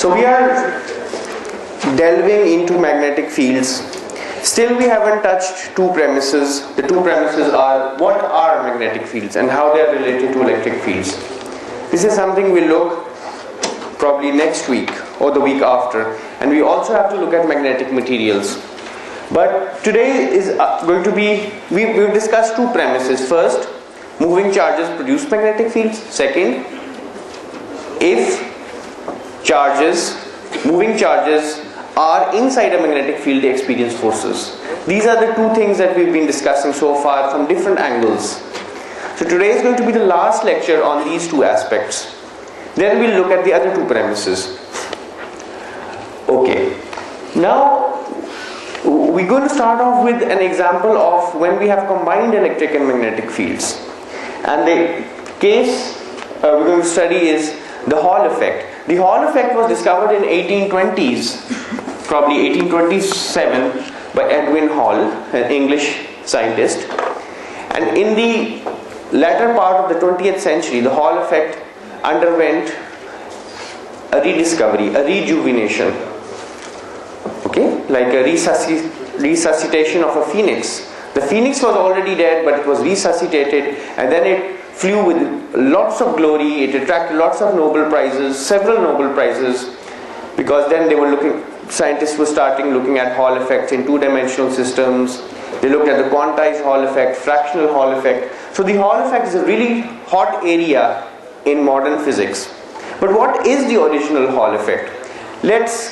So we are delving into magnetic fields. Still we haven't touched two premises. The two premises are what are magnetic fields and how they are related to electric fields. This is something we'll look probably next week or the week after, and we also have to look at magnetic materials. But today is going to be, we've discussed two premises. First, moving charges produce magnetic fields. Second, if moving charges are inside a magnetic field, they experience forces. These are the two things that we've been discussing so far from different angles. So today is going to be the last lecture on these two aspects. Then we'll look at the other two premises. Okay. Now, we're going to start off with an example of when we have combined electric and magnetic fields. And the case we're going to study is the Hall effect. The Hall effect was discovered in 1820s, probably 1827, by Edwin Hall, an English scientist. And in the latter part of the 20th century, the Hall effect underwent a rediscovery, a rejuvenation. Okay, like a resuscitation of a phoenix. The phoenix was already dead, but it was resuscitated, and then it flew with lots of glory. It attracted lots of Nobel Prizes, several Nobel Prizes, because then scientists were starting looking at Hall effects in two-dimensional systems. They looked at the quantized Hall effect, fractional Hall effect. So the Hall effect is a really hot area in modern physics. But what is the original Hall effect? Let's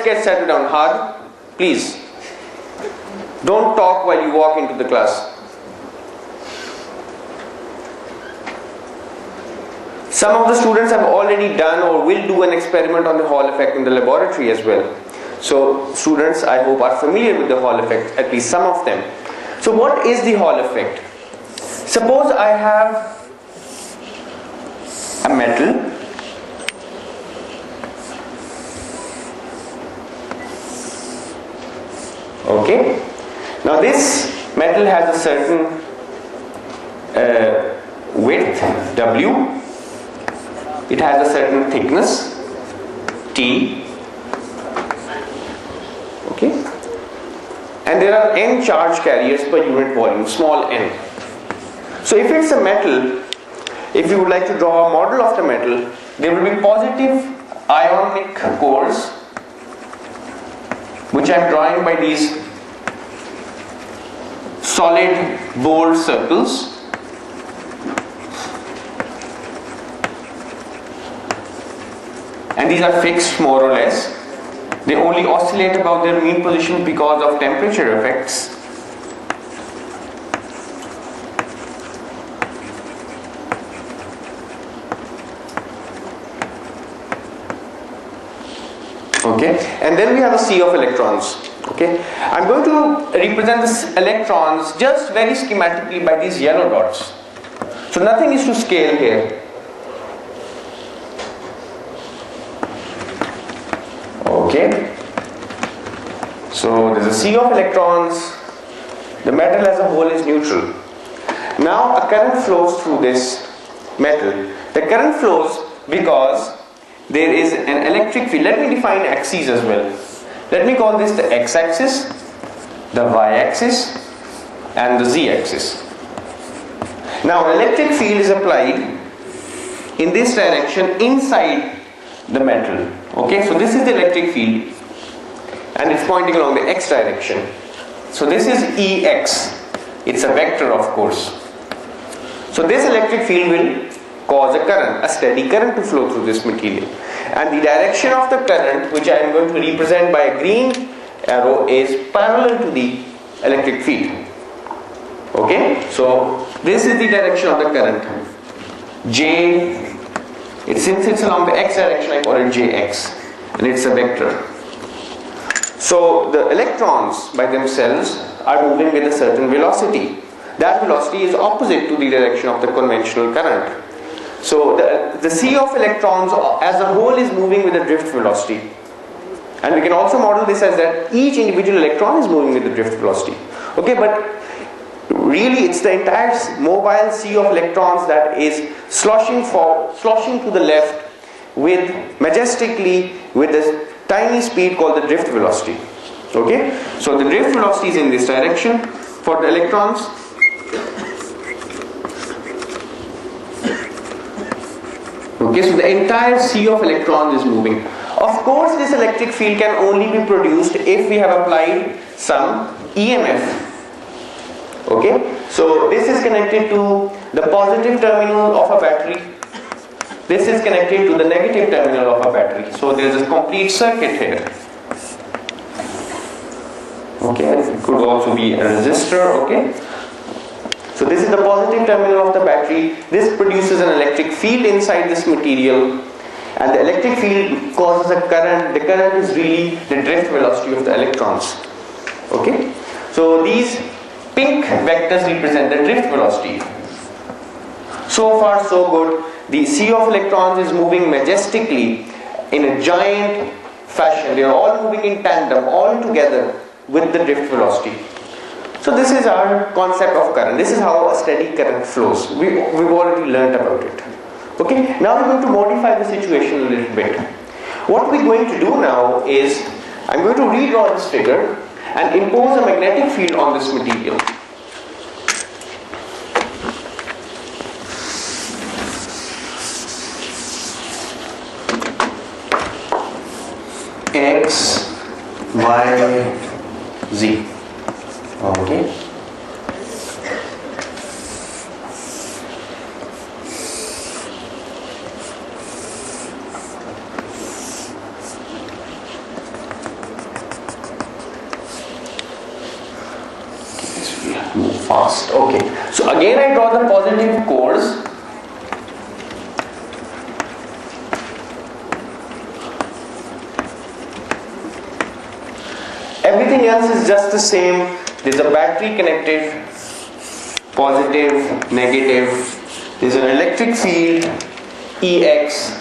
get settled down. Hard, please. Don't talk while you walk into the class. Some of the students have already done or will do an experiment on the Hall effect in the laboratory as well. So students, I hope, are familiar with the Hall effect, at least some of them. So what is the Hall effect? Suppose I have a metal okay. Now this metal has a certain width W, it has a certain thickness T, okay, and there are n charge carriers per unit volume, small n. So if it's a metal, if you would like to draw a model of the metal, there will be positive ionic cores, which I am drawing by these solid bold circles. And these are fixed more or less. They only oscillate about their mean position because of temperature effects. Okay, and then we have a sea of electrons. Okay, I'm going to represent the electrons just very schematically by these yellow dots. So nothing is to scale here. Okay, so there's a sea of electrons. The metal as a whole is neutral. Now a current flows through this metal. The current flows because there is an electric field. Let me define axes as well. Let me call this the x-axis, the y-axis, and the z-axis. Now electric field is applied in this direction inside the metal. Okay, so this is the electric field and it's pointing along the x direction. So this is Ex. It's a vector, of course. So this electric field will cause a current, a steady current to flow through this material. And the direction of the current, which I am going to represent by a green arrow, is parallel to the electric field. Okay, so this is the direction of the current. Since it's along the x direction, I call it Jx, and it's a vector. So the electrons by themselves are moving with a certain velocity. That velocity is opposite to the direction of the conventional current. So the sea of electrons as a whole is moving with a drift velocity. And we can also model this as that each individual electron is moving with the drift velocity. Okay, but really it's the entire mobile sea of electrons that is sloshing to the left majestically with a tiny speed called the drift velocity. Okay, so the drift velocity is in this direction for the electrons. Okay, so the entire sea of electrons is moving. Of course, this electric field can only be produced if we have applied some EMF. Okay, so this is connected to the positive terminal of a battery. This is connected to the negative terminal of a battery. So there is a complete circuit here. Okay, it could also be a resistor. Okay, so this is the positive terminal of the battery. This produces an electric field inside this material, and the electric field causes a current. The current is really the drift velocity of the electrons. Okay, so these pink vectors represent the drift velocity. So far so good. The sea of electrons is moving majestically in a giant fashion. They are all moving in tandem, all together with the drift velocity. So this is our concept of current. This is how a steady current flows. We've already learned about it. Okay, now we're going to modify the situation a little bit. What we're going to do now is, I'm going to redraw this figure and impose a magnetic field on this material. X, Y, Z. Okay. Move fast. Okay. So again I draw the positive chords. Everything else is just the same. There's a battery connected, positive, negative. There's an electric field, EX,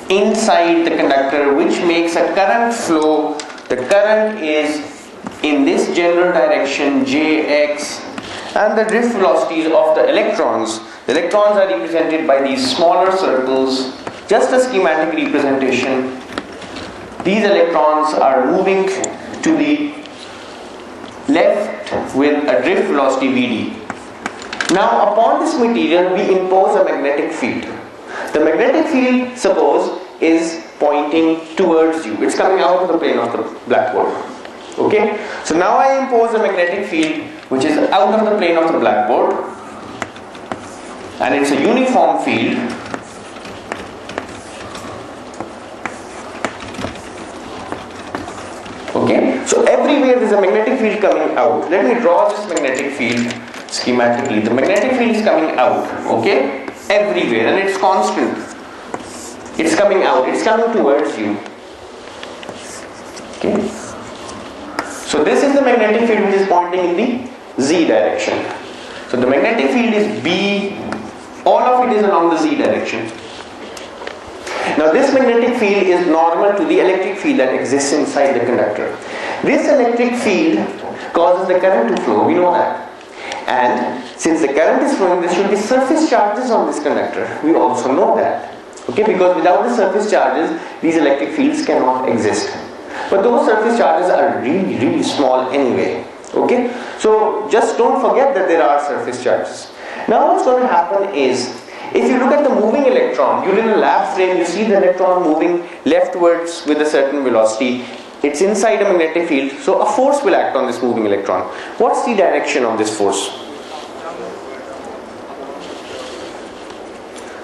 inside the conductor, which makes a current flow. The current is in this general direction, Jx, and the drift velocities of the electrons. The electrons are represented by these smaller circles, just a schematic representation. These electrons are moving to the left with a drift velocity Vd. Now upon this material we impose a magnetic field. The magnetic field, suppose, is pointing towards you. It's coming out of the plane of the blackboard. Okay, so now I impose a magnetic field which is out of the plane of the blackboard, and it's a uniform field. Okay, so everywhere there is a magnetic field coming out. Let me draw this magnetic field schematically. The magnetic field is coming out, okay, everywhere, and it's constant. It's coming out, it's coming towards you. Okay. So this is the magnetic field which is pointing in the Z direction. So the magnetic field is B, all of it is along the Z direction. Now this magnetic field is normal to the electric field that exists inside the conductor. This electric field causes the current to flow, we know that. And since the current is flowing, there should be surface charges on this conductor. We also know that. Okay, because without the surface charges, these electric fields cannot exist. But those surface charges are really, really small anyway. Okay, so just don't forget that there are surface charges. Now what's going to happen is, if you look at the moving electron, you're in a lab frame, you see the electron moving leftwards with a certain velocity. It's inside a magnetic field, so a force will act on this moving electron. What's the direction of this force?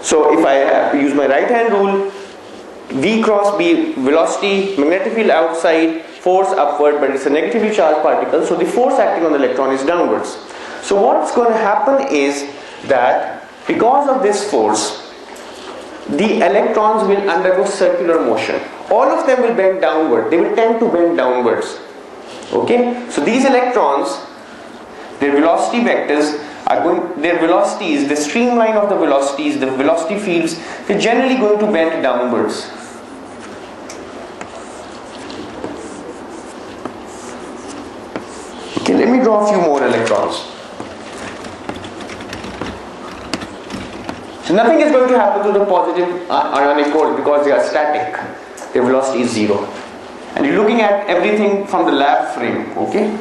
So if I use my right hand rule, V cross B, velocity, magnetic field outside, force upward, but it's a negatively charged particle, so the force acting on the electron is downwards. So what's going to happen is that because of this force, the electrons will undergo circular motion. All of them will bend downward. They will tend to bend downwards. Okay? So these electrons, their velocity vectors are going, their velocities, the streamline of the velocities, the velocity fields, they're generally going to bend downwards. Okay, let me draw a few more electrons. So nothing is going to happen to the positive ionic core because they are static. Their velocity is 0. And you're looking at everything from the lab frame, okay?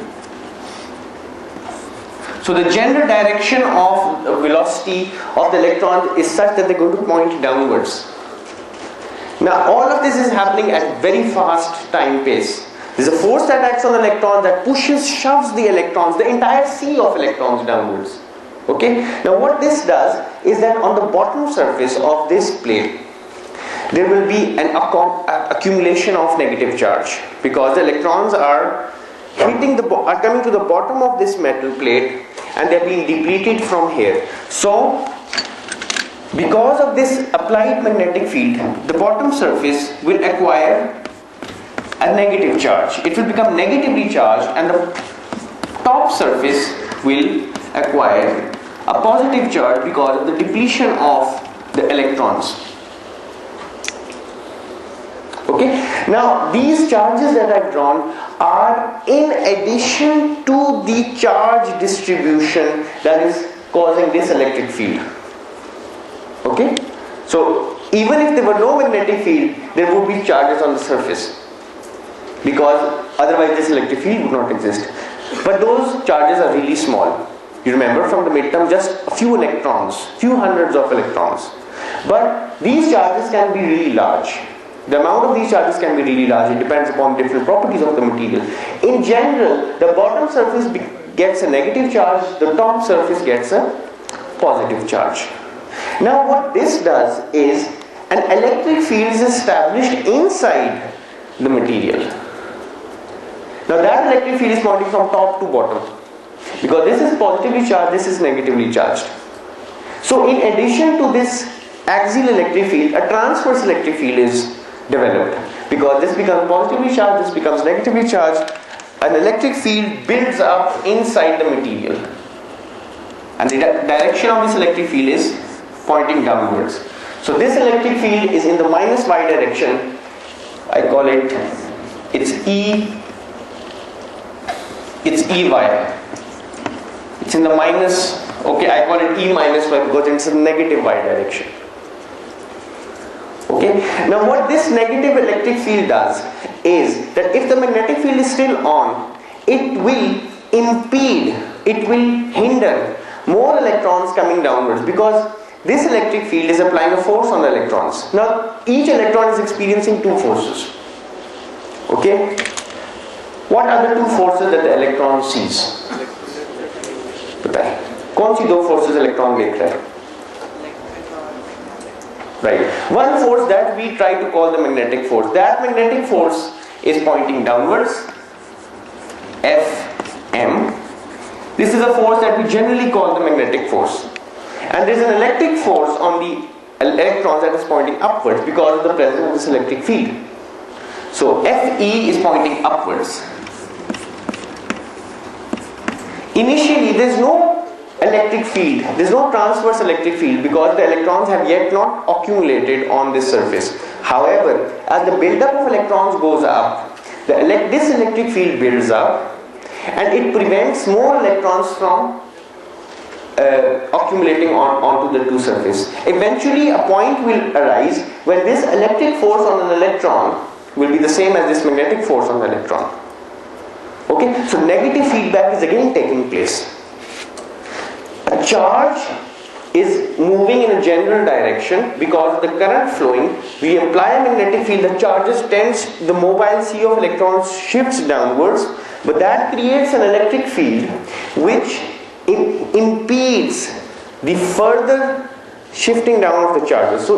So the general direction of the velocity of the electrons is such that they're going to point downwards. Now all of this is happening at very fast time pace. There's a force that acts on the electron that shoves the electrons, the entire sea of electrons downwards. Okay? Now what this does is that on the bottom surface of this plate, there will be an accumulation of negative charge because the electrons are coming to the bottom of this metal plate and they're being depleted from here. So because of this applied magnetic field, the bottom surface will acquire a negative charge. It will become negatively charged and the top surface will acquire a positive charge because of the depletion of the electrons. Okay? Now these charges that I've drawn are in addition to the charge distribution that is causing this electric field. Okay? So even if there were no magnetic field, there would be charges on the surface because otherwise this electric field would not exist. But those charges are really small. You remember from the midterm, just a few electrons, few hundreds of electrons. But these charges can be really large. The amount of these charges can be really large. It depends upon different properties of the material. In general, the bottom surface gets a negative charge, the top surface gets a positive charge. Now what this does is an electric field is established inside the material. Now that electric field is pointing from top to bottom because this is positively charged, this is negatively charged. So in addition to this axial electric field, a transverse electric field is developed because this becomes positively charged, this becomes negatively charged. An electric field builds up inside the material and the direction of this electric field is pointing downwards. So this electric field is in the minus y direction. I call it, it's EY. It's in the minus, okay, I call it E minus y because it's a negative y direction. Okay, now what this negative electric field does is that if the magnetic field is still on, it will impede, it will hinder more electrons coming downwards because this electric field is applying a force on the electrons. Now each electron is experiencing two forces. Okay, what are the two forces that the electron sees? पता है कौन सी दो forces electron देख रहा है? Right. One force that we try to call the magnetic force. That magnetic force is pointing downwards. Fm. This is a force that we generally call the magnetic force. And there is an electric force on the electrons that is pointing upwards because of the presence of this electric field. So Fe is pointing upwards. Initially there is no electric field, there is no transverse electric field because the electrons have yet not accumulated on this surface. However, as the buildup of electrons goes up, this electric field builds up and it prevents more electrons from accumulating onto the two surface. Eventually a point will arise when this electric force on an electron will be the same as this magnetic force on the electron. Okay, so negative feedback is again taking place. A charge is moving in a general direction because of the current flowing. We apply a magnetic field, the charges tends, the mobile sea of electrons shifts downwards, but that creates an electric field which impedes the further shifting down of the charges. So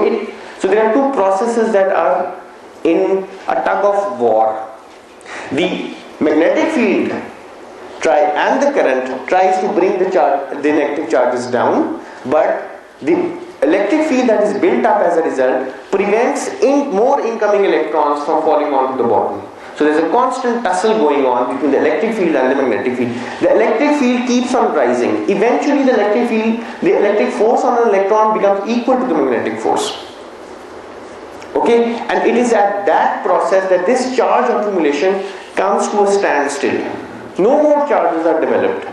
there are two processes that are in a tug of war. The magnetic field and the current tries to bring the negative charges down, but the electric field that is built up as a result prevents more incoming electrons from falling onto the bottom. So there is a constant tussle going on between the electric field and the magnetic field. The electric field keeps on rising. Eventually the electric force on an electron becomes equal to the magnetic force. Okay, and it is at that process that this charge accumulation comes to a standstill. No more charges are developed.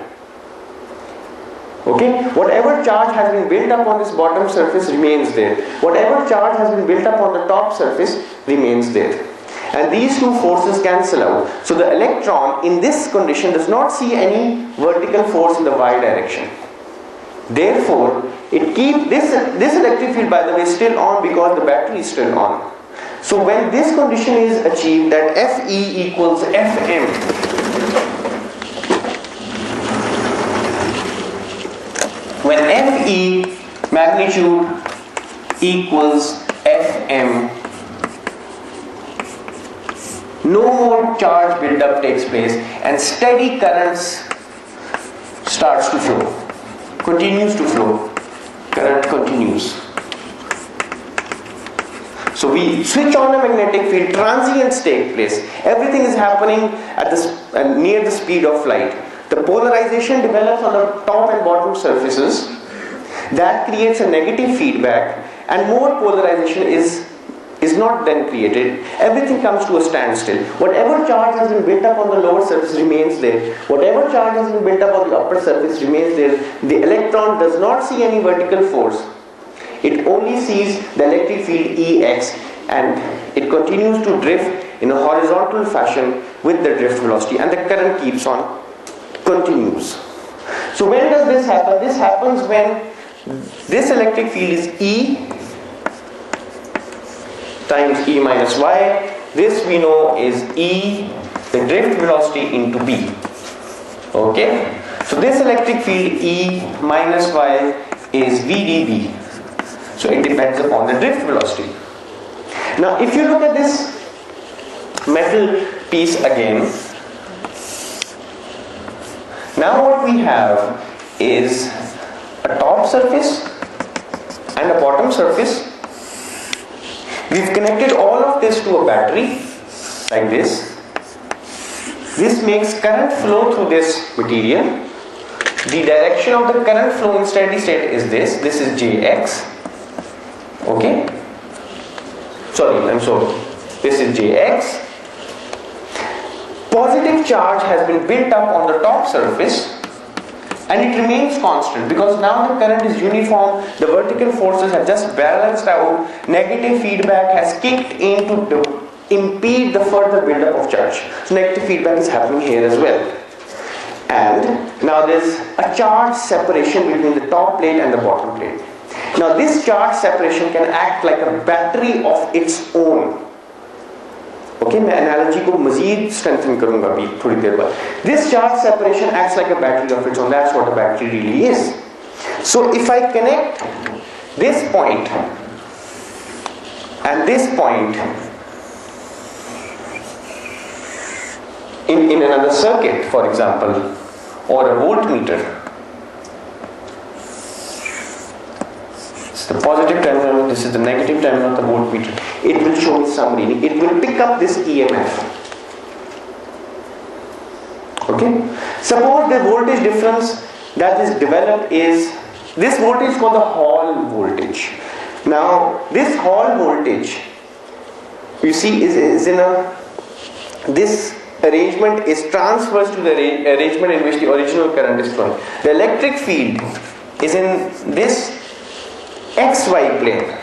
Okay, whatever charge has been built up on this bottom surface remains there. Whatever charge has been built up on the top surface remains there. And these two forces cancel out. So the electron in this condition does not see any vertical force in the y direction. Therefore, it keeps this electric field, by the way, is still on because the battery is still on. So when this condition is achieved, that Fe equals Fm, when Fe magnitude equals Fm, no more charge buildup takes place and steady currents starts to flow, continues to flow, current continues. So we switch on a magnetic field, transients take place, everything is happening at near the speed of light. The polarization develops on the top and bottom surfaces, that creates a negative feedback, and more polarization is not then created. Everything comes to a standstill. Whatever charge has been built up on the lower surface remains there. Whatever charge has been built up on the upper surface remains there. The electron does not see any vertical force. It only sees the electric field Ex, and it continues to drift in a horizontal fashion with the drift velocity, and the current keeps on, continues. So when does this happen? This happens when this electric field is E times E minus Y. This we know is E, the drift velocity, into B. Okay? So this electric field E minus Y is VdB. So it depends upon the drift velocity. Now if you look at this metal piece again, now what we have is a top surface and a bottom surface. We've connected all of this to a battery like this. This makes current flow through this material. The direction of the current flow in steady state is this. This is Jx. Okay? This is Jx. Positive charge has been built up on the top surface and it remains constant because now the current is uniform, the vertical forces have just balanced out, negative feedback has kicked in to impede the further buildup of charge. So negative feedback is happening here as well. And now there's a charge separation between the top plate and the bottom plate. Now this charge separation can act like a battery of its own. Okay, मैं analogy को मज़ीद strengthen करूँगा अभी थोड़ी देर बाद. This charge separation acts like a battery of its own. That's what a battery really is. So if I connect this point and this point in another circuit, for example, or a voltmeter, the positive terminal, this is the negative terminal of the voltmeter. It will show me some reading. It will pick up this EMF. Okay? Suppose the voltage difference that is developed is, this voltage is called the Hall voltage. Now, this Hall voltage, you see, is in a, this arrangement is transverse to the arrangement in which the original current is flowing. The electric field is in this XY plane,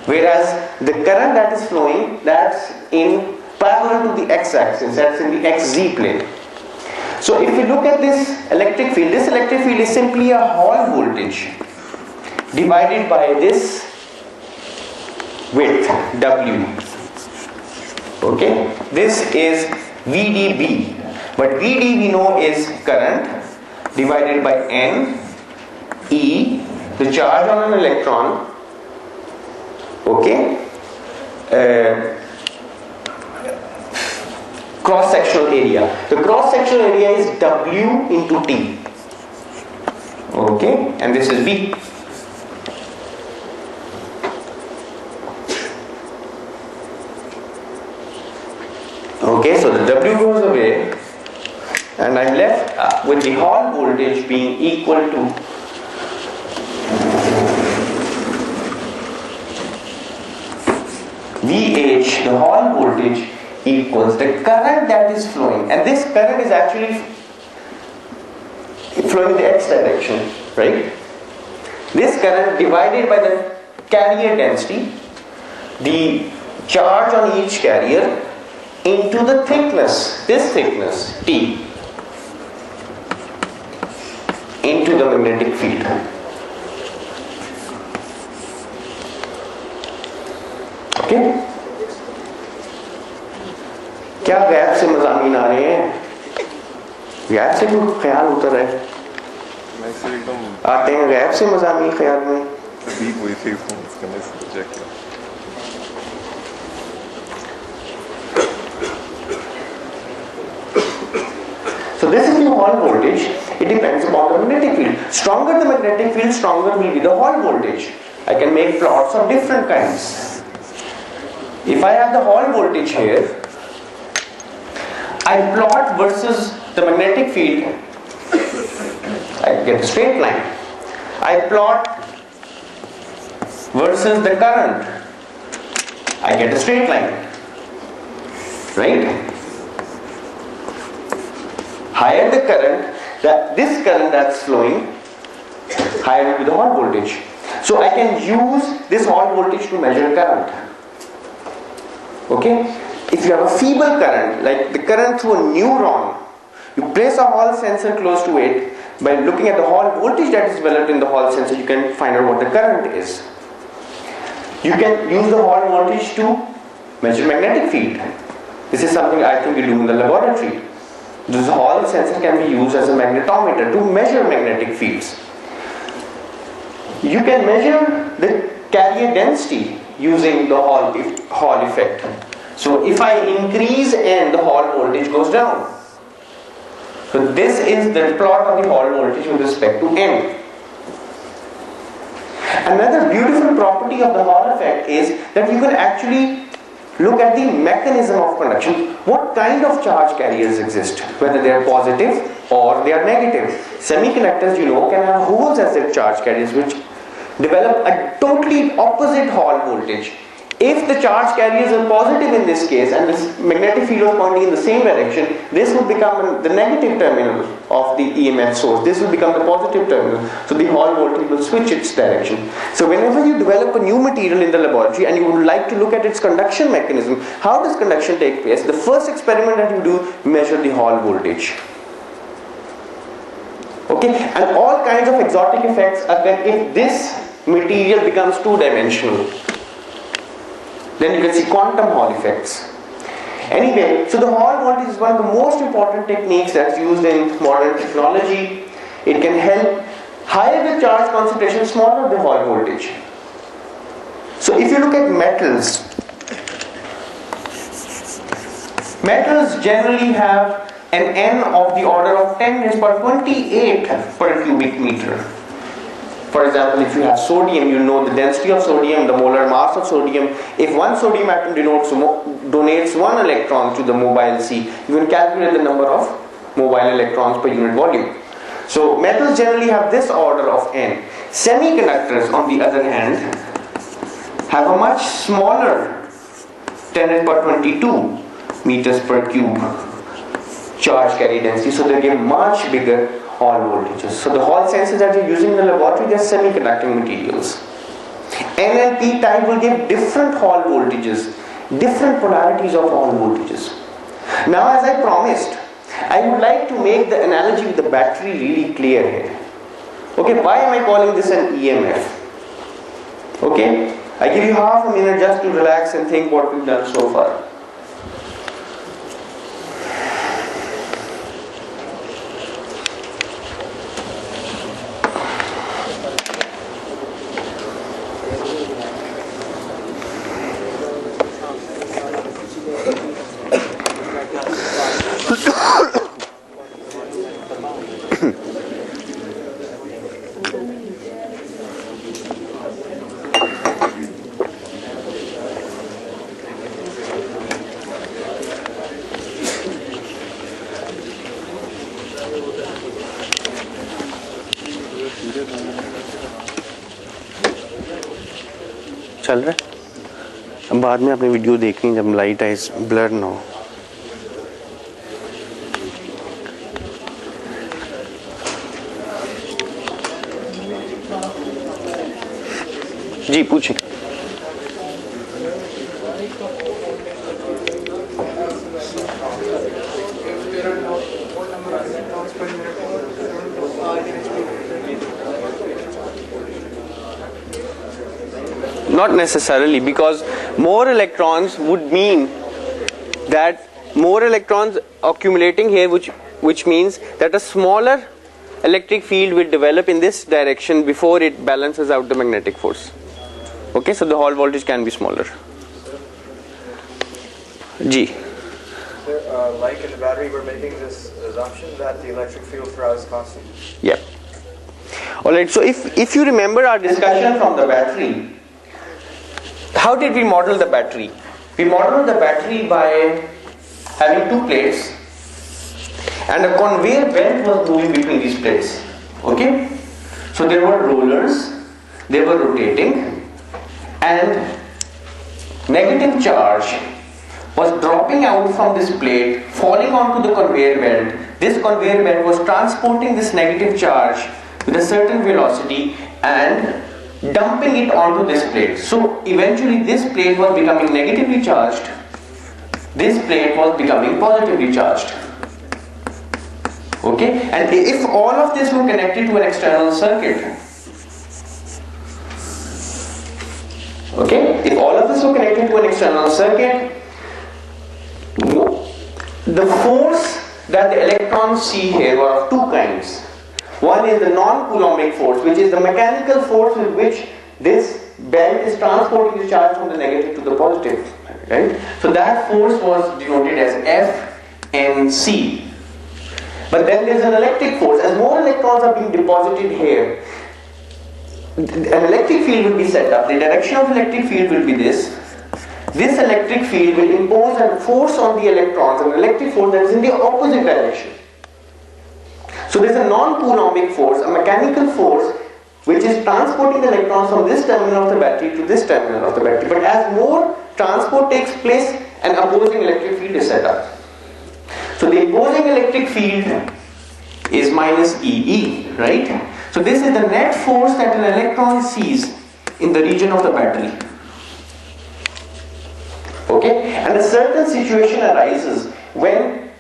whereas the current that is flowing, that's in parallel to the x-axis, that's in the XZ plane. So if we look at this electric field is simply a Hall voltage divided by this width W. Okay, this is VdB, but Vd we know is current divided by N, E, the charge on an electron, okay, cross-sectional area. The cross-sectional area is W into T, okay, and this is B. Okay, so the W goes away and I'm left with the Hall voltage being equal to VH, the Hall voltage, equals the current that is flowing, and this current is actually flowing in the x direction, right? This current divided by the carrier density, the charge on each carrier, into the thickness, this thickness T, into the magnetic field. Okay? क्या gap से मज़ामीन आ रहे हैं? Gap से कोई ख्याल उतर है? आते हैं गैप से मज़ामीन ख्याल में? So this is the Hall voltage. It depends upon the magnetic field. Stronger the magnetic field, stronger will be the Hall voltage. I can make plots of different kinds. If I have the Hall voltage here, I plot versus the magnetic field, I get a straight line. I plot versus the current, I get a straight line. Right? Higher the current, this current that's flowing, higher will be the Hall voltage. So I can use this Hall voltage to measure current. Okay? If you have a feeble current, like the current through a neuron, you place a Hall sensor close to it. By looking at the Hall voltage that is developed in the Hall sensor, you can find out what the current is. You can use the Hall voltage to measure magnetic field. This is something I think we do in the laboratory. This Hall sensor can be used as a magnetometer to measure magnetic fields. You can measure the carrier density using the Hall effect. So if I increase n, the Hall voltage goes down. So this is the plot of the Hall voltage with respect to n. Another beautiful property of the Hall effect is that you can actually look at the mechanism of conduction. What kind of charge carriers exist? Whether they are positive or they are negative. Semiconductors, you know, can have holes as their charge carriers, which develop a totally opposite Hall voltage. If the charge carriers are positive in this case and this magnetic field was pointing in the same direction, this would become the negative terminal of the EMF source. This will become the positive terminal. So the Hall voltage will switch its direction. So whenever you develop a new material in the laboratory and you would like to look at its conduction mechanism, how does conduction take place? The first experiment that you do, measure the Hall voltage. Okay, and all kinds of exotic effects occur if this material becomes two-dimensional. Then you can see quantum Hall effects. Anyway, so the Hall voltage is one of the most important techniques that's used in modern technology. It can help. Higher the charge concentration, smaller the Hall voltage. So if you look at metals, metals generally have an N of the order of 10 raised to 28 per cubic meter. For example, if you have sodium, you know the density of sodium, the molar mass of sodium. If one sodium atom donates one electron to the mobile C, you can calculate the number of mobile electrons per unit volume. So metals generally have this order of N. Semiconductors, on the other hand, have a much smaller 10 raised to 22 meters per cube charge carrier density, so they give much bigger Hall voltages. So the Hall sensors that you're using in the laboratory, they're semiconducting materials. N and P type will give different Hall voltages, different polarities of Hall voltages. Now, as I promised, I would like to make the analogy with the battery really clear here. Okay, why am I calling this an EMF? Okay, I give you half a minute just to relax and think what we've done so far. चल रहा है, अब बाद में अपनी video देखनी जब light आए ब्लर ना हो. जी पूछिए. Not necessarily, because more electrons would mean that more electrons accumulating here, which means that a smaller electric field will develop in this direction before it balances out the magnetic force. Okay, so the Hall voltage can be smaller. G. Like in the battery, we're making this assumption that the electric field throughout is constant. Yep. Alright, so if you remember our discussion from the battery, how did we model the battery? We modeled the battery by having two plates and a conveyor belt was moving between these plates. Okay? So there were rollers, they were rotating, and negative charge was dropping out from this plate, falling onto the conveyor belt. This conveyor belt was transporting this negative charge with a certain velocity and dumping it onto this plate. So eventually this plate was becoming negatively charged, this plate was becoming positively charged. Okay, and if all of this were connected to an external circuit, okay, if all of this were connected to an external circuit, the force that the electrons see here were of two kinds. One is the non-coulombic force, which is the mechanical force with which this belt is transporting the charge from the negative to the positive, right? So that force was denoted as F and C. But then there's an electric force. As more electrons are being deposited here, an electric field will be set up. The direction of electric field will be this. This electric field will impose a force on the electrons, an electric force that is in the opposite direction. So there's a non-coulombic force, a mechanical force, which is transporting the electrons from this terminal of the battery to this terminal of the battery. But as more transport takes place, an opposing electric field is set up. So the opposing electric field is minus EE, right? So this is the net force that an electron sees in the region of the battery. Okay? And a certain situation arises when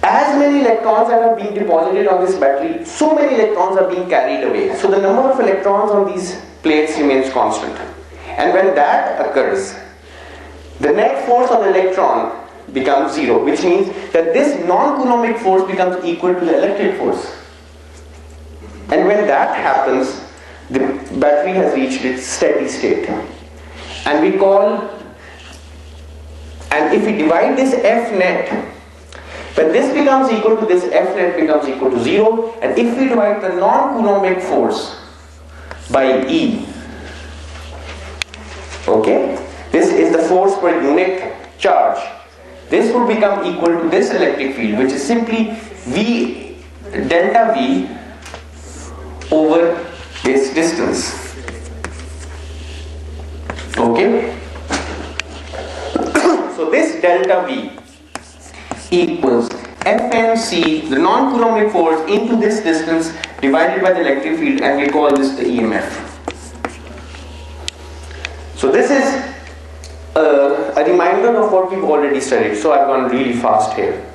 as many electrons that are being deposited on this battery, so many electrons are being carried away. So the number of electrons on these plates remains constant. And when that occurs, the net force on the electron becomes zero, which means that this non-coulombic force becomes equal to the electric force. And when that happens, the battery has reached its steady state. And we call, and if we divide this F net, when this becomes equal to this, F net becomes equal to 0, and if we divide the non-coulombic force by E, okay, this is the force per unit charge, this will become equal to this electric field, which is simply V, delta V over this distance. Okay, so this delta V equals Fnc, the non-coulombic force, into this distance divided by the electric field, and we call this the EMF. So this is a reminder of what we've already studied. So I've gone really fast here.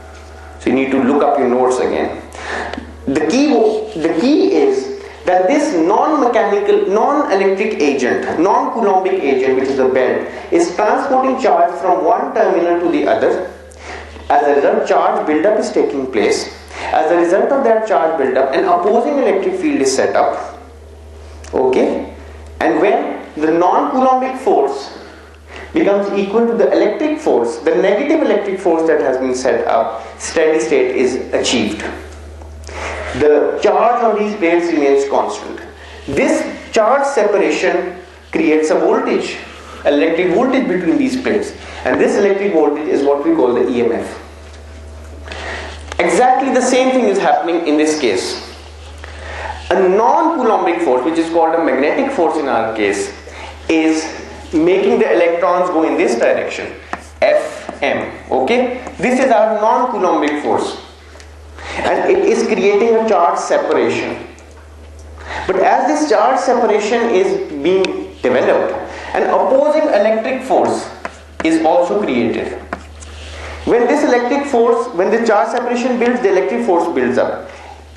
So you need to look up your notes again. The key is that this non-mechanical, non-electric agent, non-coulombic agent, which is the belt, is transporting charge from one terminal to the other. As a result, charge buildup is taking place. As a result of that charge buildup, an opposing electric field is set up. Okay? And when the non-coulombic force becomes equal to the electric force, the negative electric force that has been set up, steady state is achieved. The charge on these plates remains constant. This charge separation creates a voltage, electric voltage between these plates, and this electric voltage is what we call the EMF. Exactly the same thing is happening in this case. A non-coulombic force, which is called a magnetic force in our case, is making the electrons go in this direction, Fm. Okay, this is our non-coulombic force, and it is creating a charge separation. But as this charge separation is being developed, an opposing electric force is also created. When this electric force, when the charge separation builds, the electric force builds up.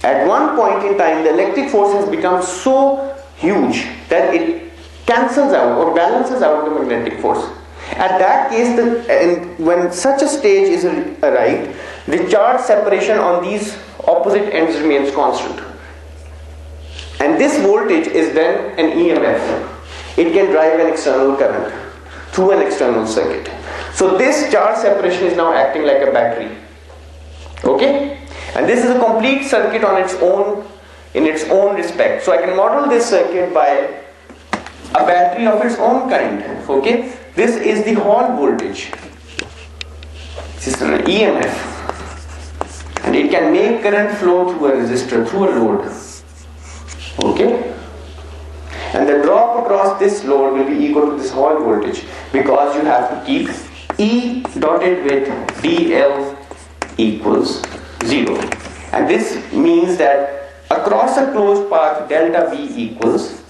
At one point in time, the electric force has become so huge that it cancels out or balances out the magnetic force. At that case, when such a stage is arrived, the charge separation on these opposite ends remains constant. And this voltage is then an EMF. It can drive an external current through an external circuit. So this charge separation is now acting like a battery. Okay? And this is a complete circuit on its own, in its own respect. So I can model this circuit by a battery of its own kind. Okay? This is the Hall voltage. This is an EMF. And it can make current flow through a resistor, through a load. Okay? And the drop across this load will be equal to this Hall voltage, because you have to keep E dotted with DL equals 0. And this means that across a closed path, delta V equals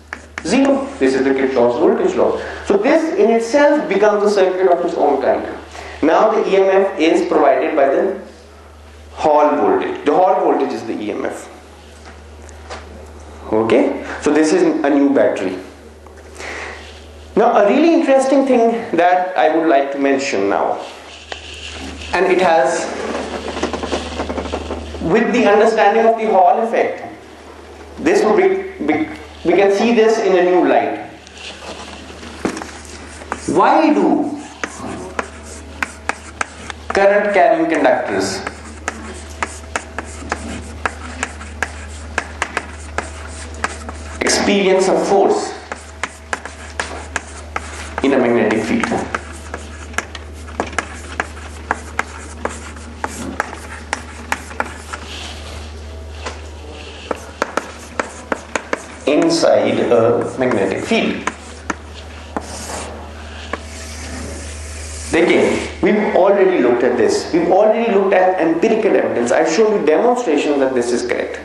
0. This is the Kirchhoff's voltage law. So this in itself becomes a circuit of its own kind. Now the EMF is provided by the Hall voltage. The Hall voltage is the EMF. Okay? So this is a new battery. Now a really interesting thing that I would like to mention now, and it has, with the understanding of the Hall effect, this will we can see this in a new light. Why do current carrying conductors experience a force in a magnetic field? Inside a magnetic field. Again, we've already looked at this. We've already looked at empirical evidence. I've shown you demonstration that this is correct.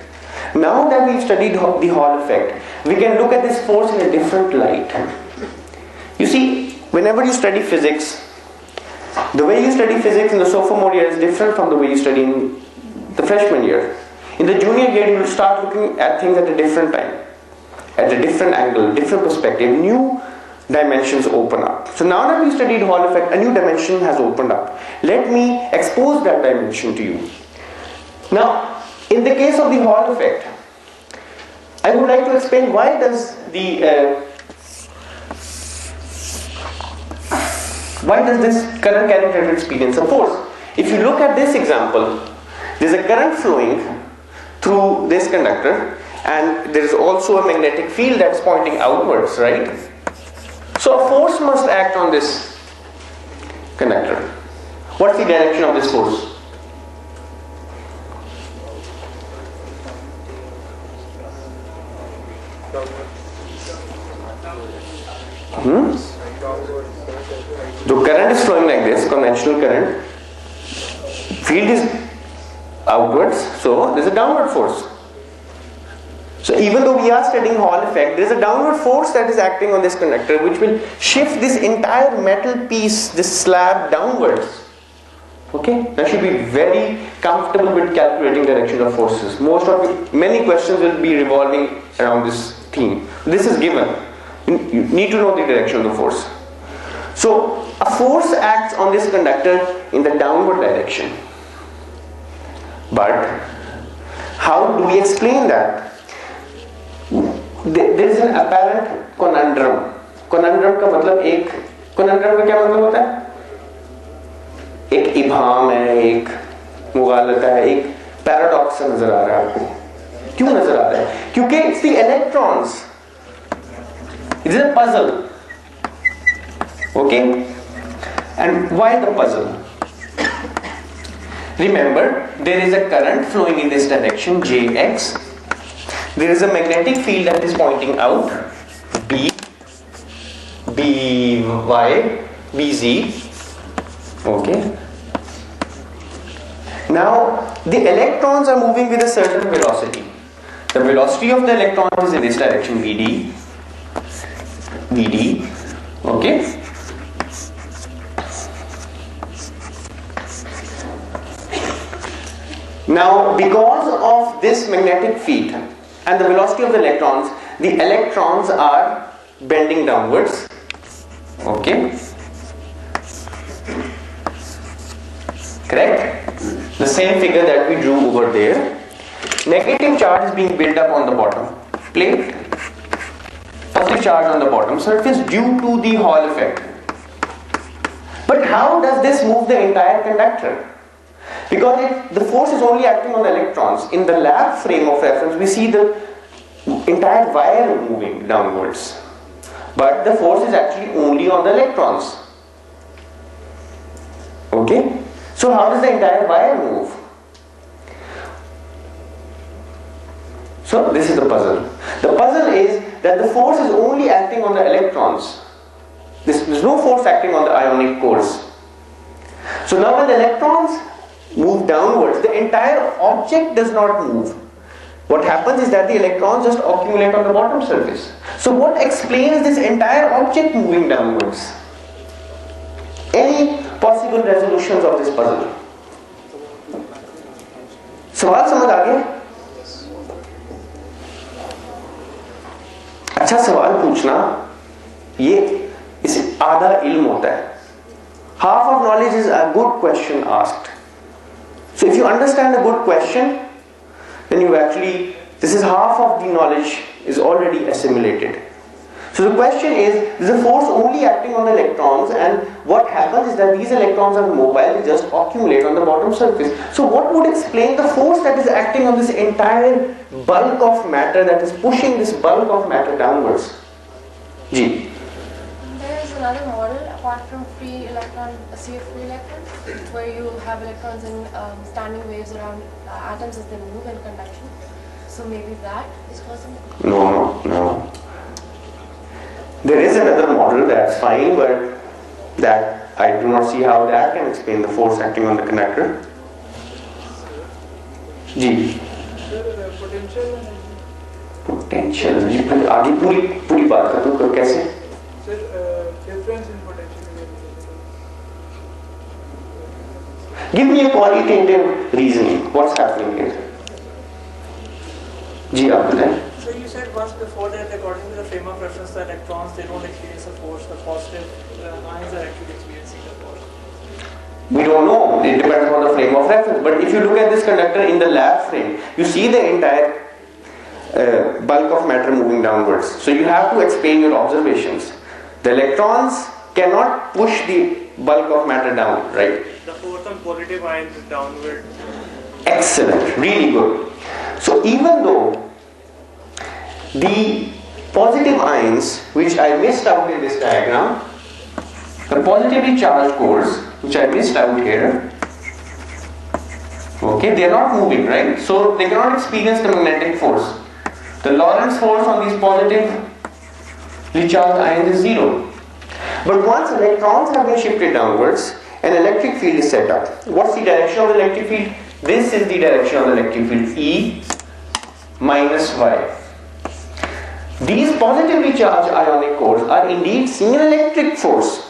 Now that we've studied the Hall effect, we can look at this force in a different light. You see, whenever you study physics, the way you study physics in the sophomore year is different from the way you study in the freshman year. In the junior year, you will start looking at things at a different time, at a different angle, different perspective. New dimensions open up. So now that we studied Hall effect, a new dimension has opened up. Let me expose that dimension to you. Now, in the case of the Hall effect, I would like to explain why does this current carrying conductor experience a force? If you look at this example, there is a current flowing through this conductor, and there is also a magnetic field that's pointing outwards, right? So a force must act on this conductor. What's the direction of this force? The current is flowing like this, conventional current. Field is outwards, so there's a downward force. So even though we are studying Hall effect, there is a downward force that is acting on this conductor, which will shift this entire metal piece, this slab, downwards. Okay? Now you should be very comfortable with calculating direction of forces. Many questions will be revolving around this theme. This is given. You need to know the direction of the force. So a force acts on this conductor in the downward direction. But how do we explain that? There is an apparent conundrum. Conundrum का मतलब conundrum का क्या मतलब होता है? एक इबाम है, एक मुगालता है, एक पैराडॉक्स नजर आ रहा है आपको. क्यों नजर आ रहा है? क्योंकि it's the electrons. It is a puzzle. Okay? And why the puzzle? Remember, there is a current flowing in this direction, Jx. There is a magnetic field that is pointing out, B, By, Bz. Okay? Now, the electrons are moving with a certain velocity. The velocity of the electron is in this direction, Vd. Okay. Now, because of this magnetic field and the velocity of the electrons are bending downwards. Okay. Correct? The same figure that we drew over there. Negative charge is being built up on the bottom plate. Positive charge on the bottom surface due to the Hall effect. But how does this move the entire conductor? Because the force is only acting on the electrons. In the lab frame of reference, we see the entire wire moving downwards. But the force is actually only on the electrons. Okay? So how does the entire wire move? So this is the puzzle. The puzzle is that the force is only acting on the electrons. There's no force acting on the ionic cores. So now when the electrons move downwards, the entire object does not move. What happens is that the electrons just accumulate on the bottom surface. So what explains this entire object moving downwards? Any possible resolutions of this puzzle? सवाल समझ आ गया? अच्छा सवाल पूछना ये इसे आधा इल्म होता है. Half of knowledge is a good question asked. So if you understand a good question, then you actually, this is half of the knowledge is already assimilated. So the question is a force only acting on the electrons, and what happens is that these electrons are mobile, they just accumulate on the bottom surface. So what would explain the force that is acting on this entire bulk of matter, that is pushing this bulk of matter downwards? G. There is another model apart from free electron, say free electrons, where you have electrons in standing waves around atoms as they move in conduction. So maybe that is causing it? No. There is another model, that's fine, but that I do not see how that can explain the force acting on the conductor. G. Potential. जी आगे पूरी बात कर दो कैसे? Sir, difference in potential. Give me a qualitative reasoning. What's happening here? जी आप बताएं. So you said once before that according to the frame of reference, the electrons, they don't experience a force. The positive ions are actually experiencing the force. We don't know. It depends on the frame of reference. But if you look at this conductor in the lab frame, you see the entire bulk of matter moving downwards. So you have to explain your observations. The electrons cannot push the bulk of matter down, right? The force on positive ions is downward. Excellent, really good. So even though the positive ions, which I missed out in this diagram, the positively charged cores, which I missed out here, okay, they are not moving, right? So they cannot experience the magnetic force. The Lorentz force on these positively charged ions is zero. But once electrons have been shifted downwards, an electric field is set up. What's the direction of the electric field? This is the direction of the electric field, E minus Y. These positively charged ionic cores are indeed seeing an electric force.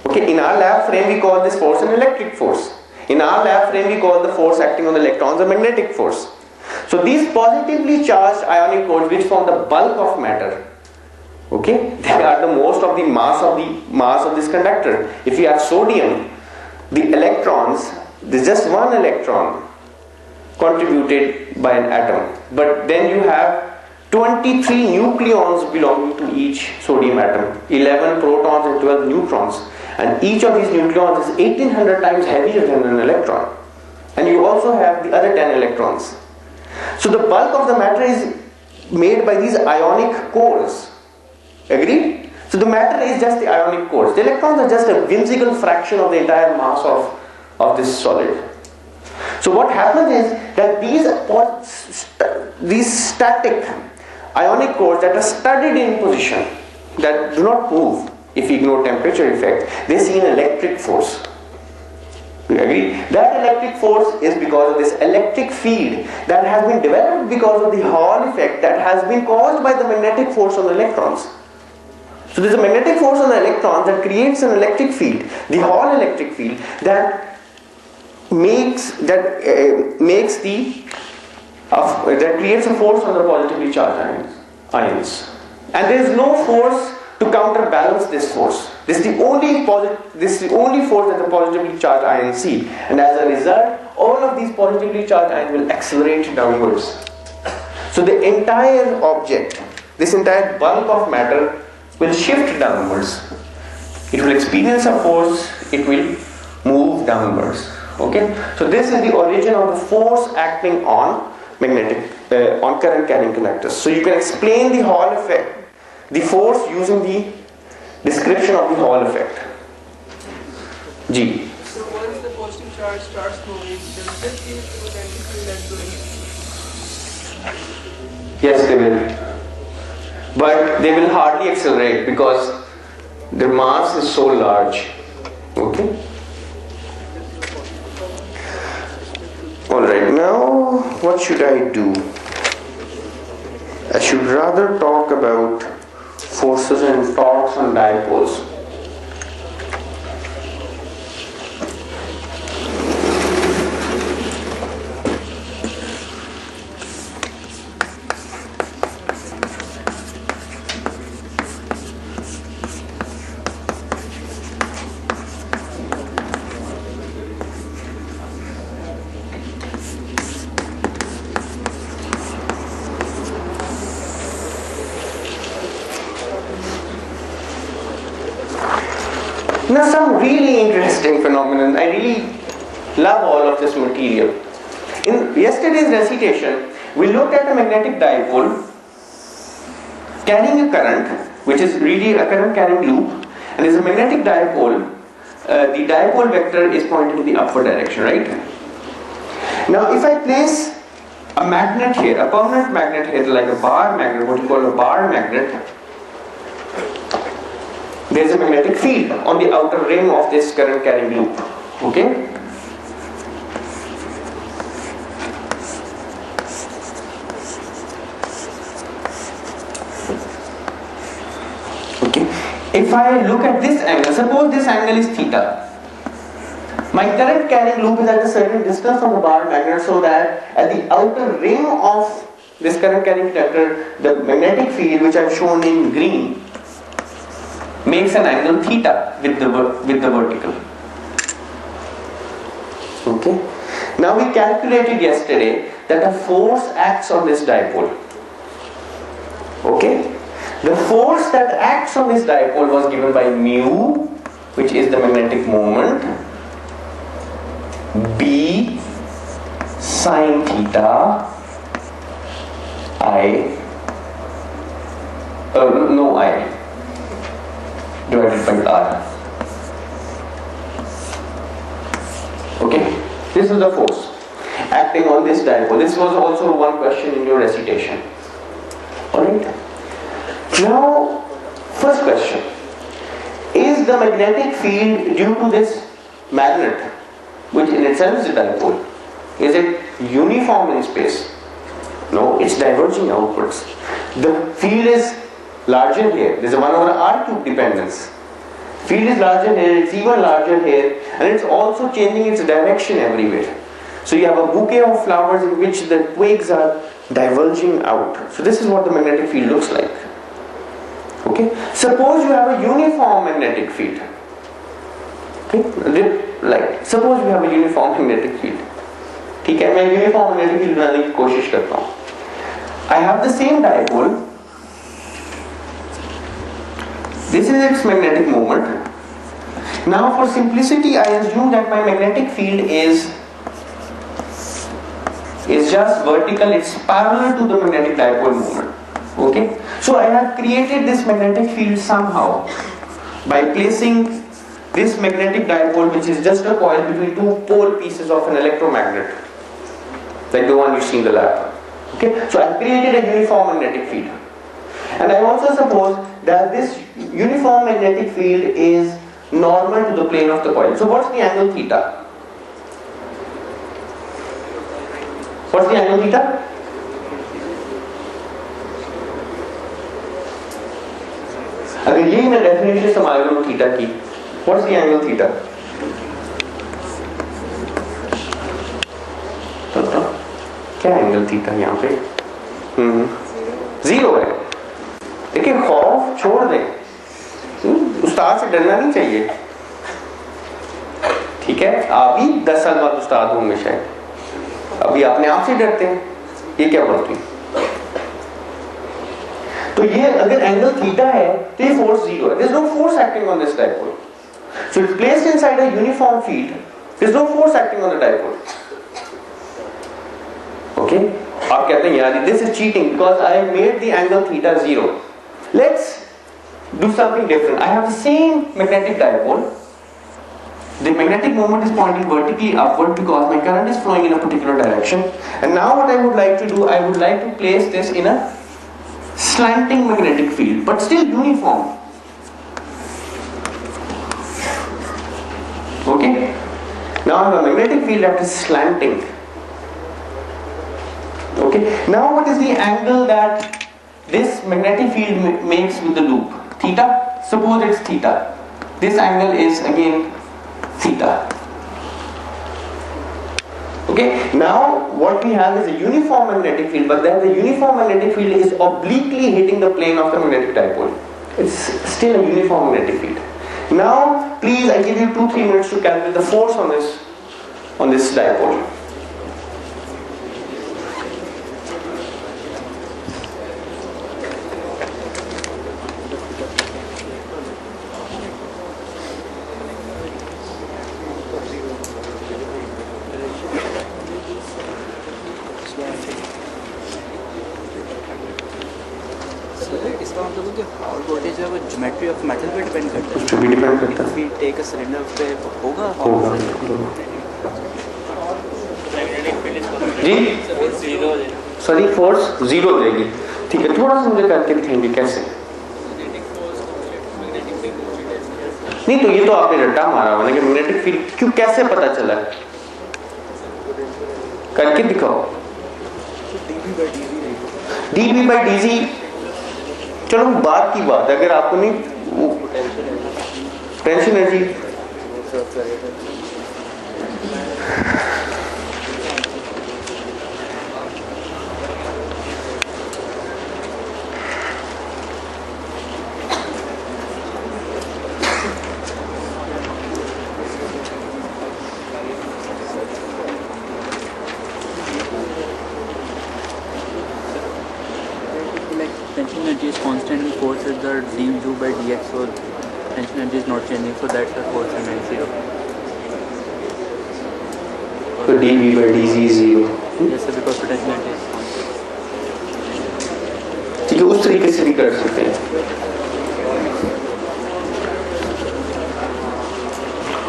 Okay, in our lab frame we call this force an electric force. In our lab frame we call the force acting on the electrons a magnetic force. So these positively charged ionic cores, which form the bulk of matter, okay, they are the most of the mass of this conductor. If you have sodium, the electrons, there's just one electron contributed by an atom, but then you have 23 nucleons belonging to each sodium atom, 11 protons and 12 neutrons, and each of these nucleons is 1800 times heavier than an electron, and you also have the other 10 electrons. So the bulk of the matter is made by these ionic cores. Agreed? So the matter is just the ionic cores. The electrons are just a whimsical fraction of the entire mass of this solid. So what happens is that these static ionic cores that are studied in position, that do not move if you ignore temperature effect, they see an electric force. You agree? That electric force is because of this electric field that has been developed because of the Hall effect that has been caused by the magnetic force on the electrons. So there's a magnetic force on the electrons that creates an electric field, the Hall electric field, that creates a force on the positively charged ions. And there is no force to counterbalance this force. This is the only force that the positively charged ions see. And as a result, all of these positively charged ions will accelerate downwards. So the entire object, this entire bulk of matter will shift downwards. It will experience a force, it will move downwards. Okay? So this is the origin of the force acting on on current carrying conductors. So you can explain the Hall effect, the force, using the description of the Hall effect. G. So once the positive charge starts moving, does this give the magnetic field and Yes, they will. But they will hardly accelerate because their mass is so large. Okay? Alright, now what should I do? I should rather talk about forces and torques on dipoles. Now some really interesting phenomenon. I really love all of this material. In yesterday's recitation, we looked at a magnetic dipole carrying a current, which is really a current carrying loop, and there's a magnetic dipole. The dipole vector is pointing in the upward direction, right? Now if I place a magnet here, a permanent magnet here, like a bar magnet, what you call a bar magnet, there is a magnetic field on the outer ring of this current carrying loop. Okay? Okay. If I look at this angle, suppose this angle is theta. My current carrying loop is at a certain distance from the bar magnet, so that at the outer ring of this current carrying conductor, the magnetic field, which I have shown in green, makes an angle theta with the vertical. Okay. Now we calculated yesterday that a force acts on this dipole. Okay. The force that acts on this dipole was given by mu, which is the magnetic moment, B sine theta I divided by R. Okay, this is the force acting on this dipole. This was also one question in your recitation. Alright. Now, first question. Is the magnetic field due to this magnet, which in itself is a dipole, is it uniform in space? No, it's diverging outwards. The field is larger here. There's a 1 over r cube dependence. Field is larger here, it's even larger here, and it's also changing its direction everywhere. So you have a bouquet of flowers in which the twigs are diverging out. So this is what the magnetic field looks like. Okay? Suppose you have a uniform magnetic field. Okay? Like, suppose you have a uniform magnetic field. ठीक है, मैं uniform magnetic field बनाने की कोशिश करता हूँ. I have the same dipole. This is its magnetic moment. Now for simplicity, I assume that my magnetic field is just vertical, it's parallel to the magnetic dipole moment. Okay? So I have created this magnetic field somehow by placing this magnetic dipole, which is just a coil between two pole pieces of an electromagnet, like the one you see in the lab. Okay? So I have created a uniform magnetic field. And I also suppose that this uniform magnetic field is normal to the plane of the coil. So what's the angle theta? What's the angle theta? अगर यही मैं definition इस्तेमाल करूं theta की, what's the angle theta? तो क्या angle theta यहाँ पे? जीरो है। देखिए खौफ छोड़ दें, उस्ताद से डरना नहीं चाहिए, ठीक है? आप भी 10 साल बाद उस्ताद होंगे शायद, अभी अपने आप से डरते हैं, ये क्या बोलते हैं? तो ये अगर एंगल थीटा है तो ये फोर्स जीरो है, there is no force acting on this dipole, so it's placed inside a uniform field, there is no force acting on the dipole. Okay, आप कहते हैं यार this is cheating because I have made the angle theta zero. Let's do something different. I have the same magnetic dipole. The magnetic moment is pointing vertically upward because my current is flowing in a particular direction. And now what I would like to do, I would like to place this in a slanting magnetic field, but still uniform. Okay? Now I have a magnetic field that is slanting. Okay? Now what is the angle that this magnetic field makes with the loop? Theta. Suppose it's theta. This angle is again theta. Okay, now what we have is a uniform magnetic field, but then the uniform magnetic field is obliquely hitting the plane of the magnetic dipole. It's still a uniform magnetic field. Now please, I give you 2-3 minutes to calculate the force on this dipole. Voltage है वो geometry of metal पे depend करता है, कुछ भी depend करता है। We take a cylinder पे होगा जी सॉरी फोर्स जीरो हो जाएगी, ठीक है? थोड़ा सा मुझे करके दिखाएंगे कैसे। नहीं तो ये तो आपने रट्टा मारा हुआ ना कि मैग्नेटिक फील्ड क्यों, कैसे पता चला? करके दिखाओ। dB by dz, चलो बात की बात, अगर आपको नहीं tension energy tension energy is constant and force is the du by dx, so tension energy is not changing, so that's the force remains zero. तो dB by dz is zero। Yes sir, because potential energy is ठीक है, उस तरीके से भी कर सकते हैं।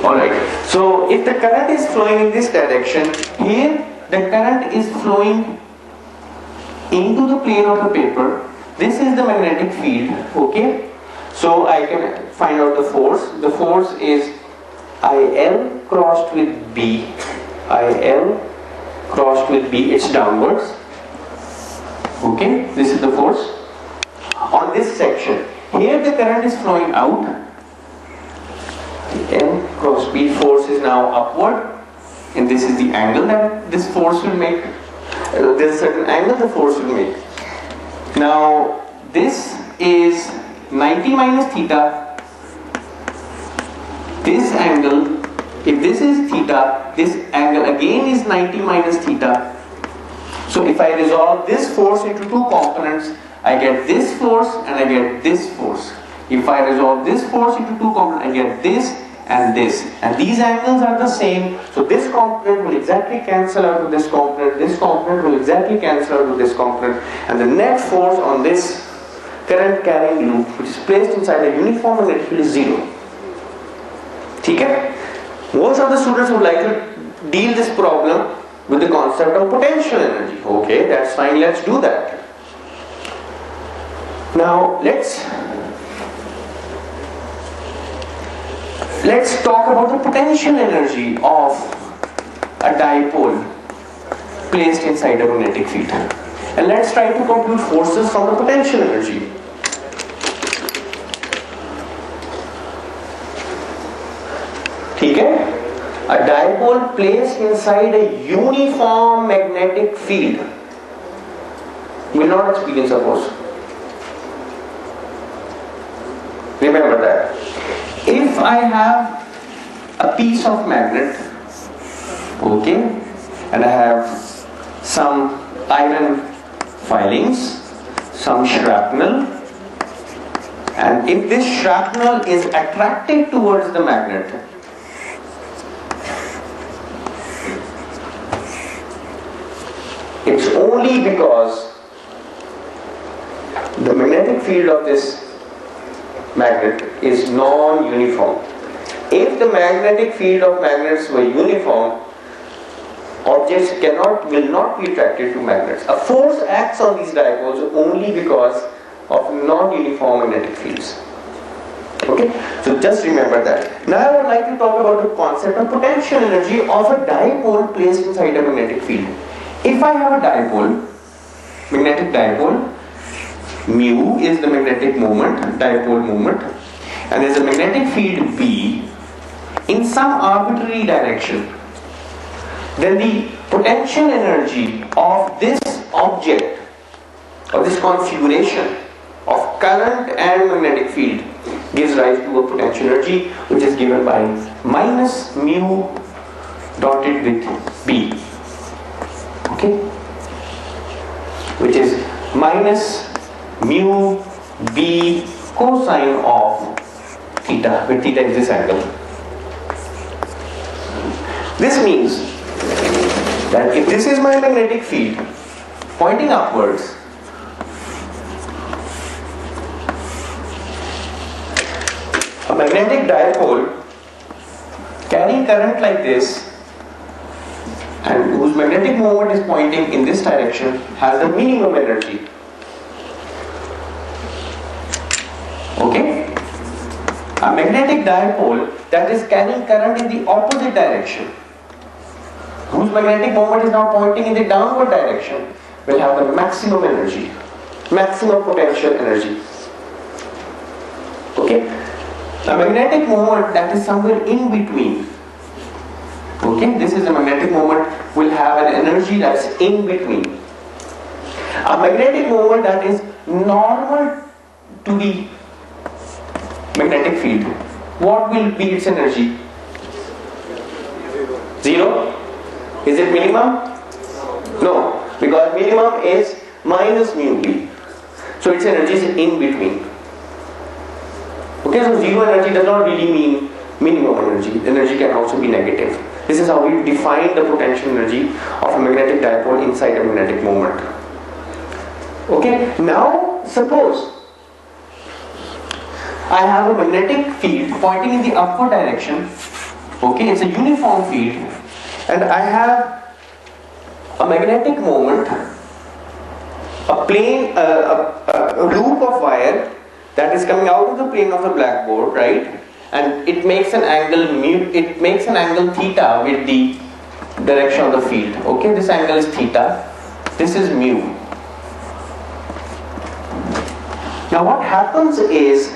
Alright, so if the current is flowing in this direction, here the current is flowing into the plane of the paper. This is the magnetic field, okay? So I can find out the force. The force is IL crossed with B. IL crossed with B, it's downwards. Okay, this is the force. On this section, here the current is flowing out. L cross B, force is now upward. And this is the angle that this force will make. There's a certain angle the force will make. Now this is 90 minus theta. This angle, if this is theta, this angle again is 90 minus theta. So if I resolve this force into two components, I get this force and I get this force. If I resolve this force into two components, I get this and this. And these angles are the same. So this component will exactly cancel out with this component. This component will exactly cancel out with this component. And the net force on this current carrying loop, which is placed inside a uniform magnetic field, is zero. Okay? Most of the students would like to deal this problem with the concept of potential energy. Okay, that's fine. Let's do that. Now let's talk about the potential energy of a dipole. placed inside a magnetic field. And let's try to compute forces from the potential energy. Okay? A dipole placed inside a uniform magnetic field will not experience a force. Remember that. If I have a piece of magnet, okay, and I have some iron filings, some shrapnel, and if this shrapnel is attracted towards the magnet, it's only because the magnetic field of this magnet is non-uniform. If the magnetic field of magnets were uniform, objects will not be attracted to magnets. A force acts on these dipoles only because of non-uniform magnetic fields. Okay, so just remember that. Now I would like to talk about the concept of potential energy of a dipole placed inside a magnetic field. If I have a dipole, magnetic dipole, mu is the magnetic moment, dipole moment, and there is a magnetic field B in some arbitrary direction, then the potential energy of this object, of this configuration of current and magnetic field gives rise to a potential energy, which is given by minus mu dotted with B. Okay? Which is minus mu B cosine of theta, where theta is this angle. This means that if this is my magnetic field pointing upwards, a magnetic dipole carrying current like this and whose magnetic moment is pointing in this direction has the minimum energy. Okay? A magnetic dipole that is carrying current in the opposite direction, whose magnetic moment is now pointing in the downward direction, will have the maximum energy, maximum potential energy. Okay? A magnetic moment that is somewhere in between, okay, this is a magnetic moment, will have an energy that's in between. A magnetic moment that is normal to the magnetic field, what will be its energy? Zero? Is it minimum? No, because minimum is minus mu B. So its energy is in between. Okay, so zero energy does not really mean minimum energy. Energy can also be negative. This is how we define the potential energy of a magnetic dipole inside a magnetic moment. Okay, now suppose I have a magnetic field pointing in the upward direction. Okay, it's a uniform field, and I have a magnetic moment, a plane, a loop of wire that is coming out of the plane of the blackboard, right? And it makes an angle mu, it makes an angle theta with the direction of the field. Okay, this angle is theta, this is mu. Now what happens is,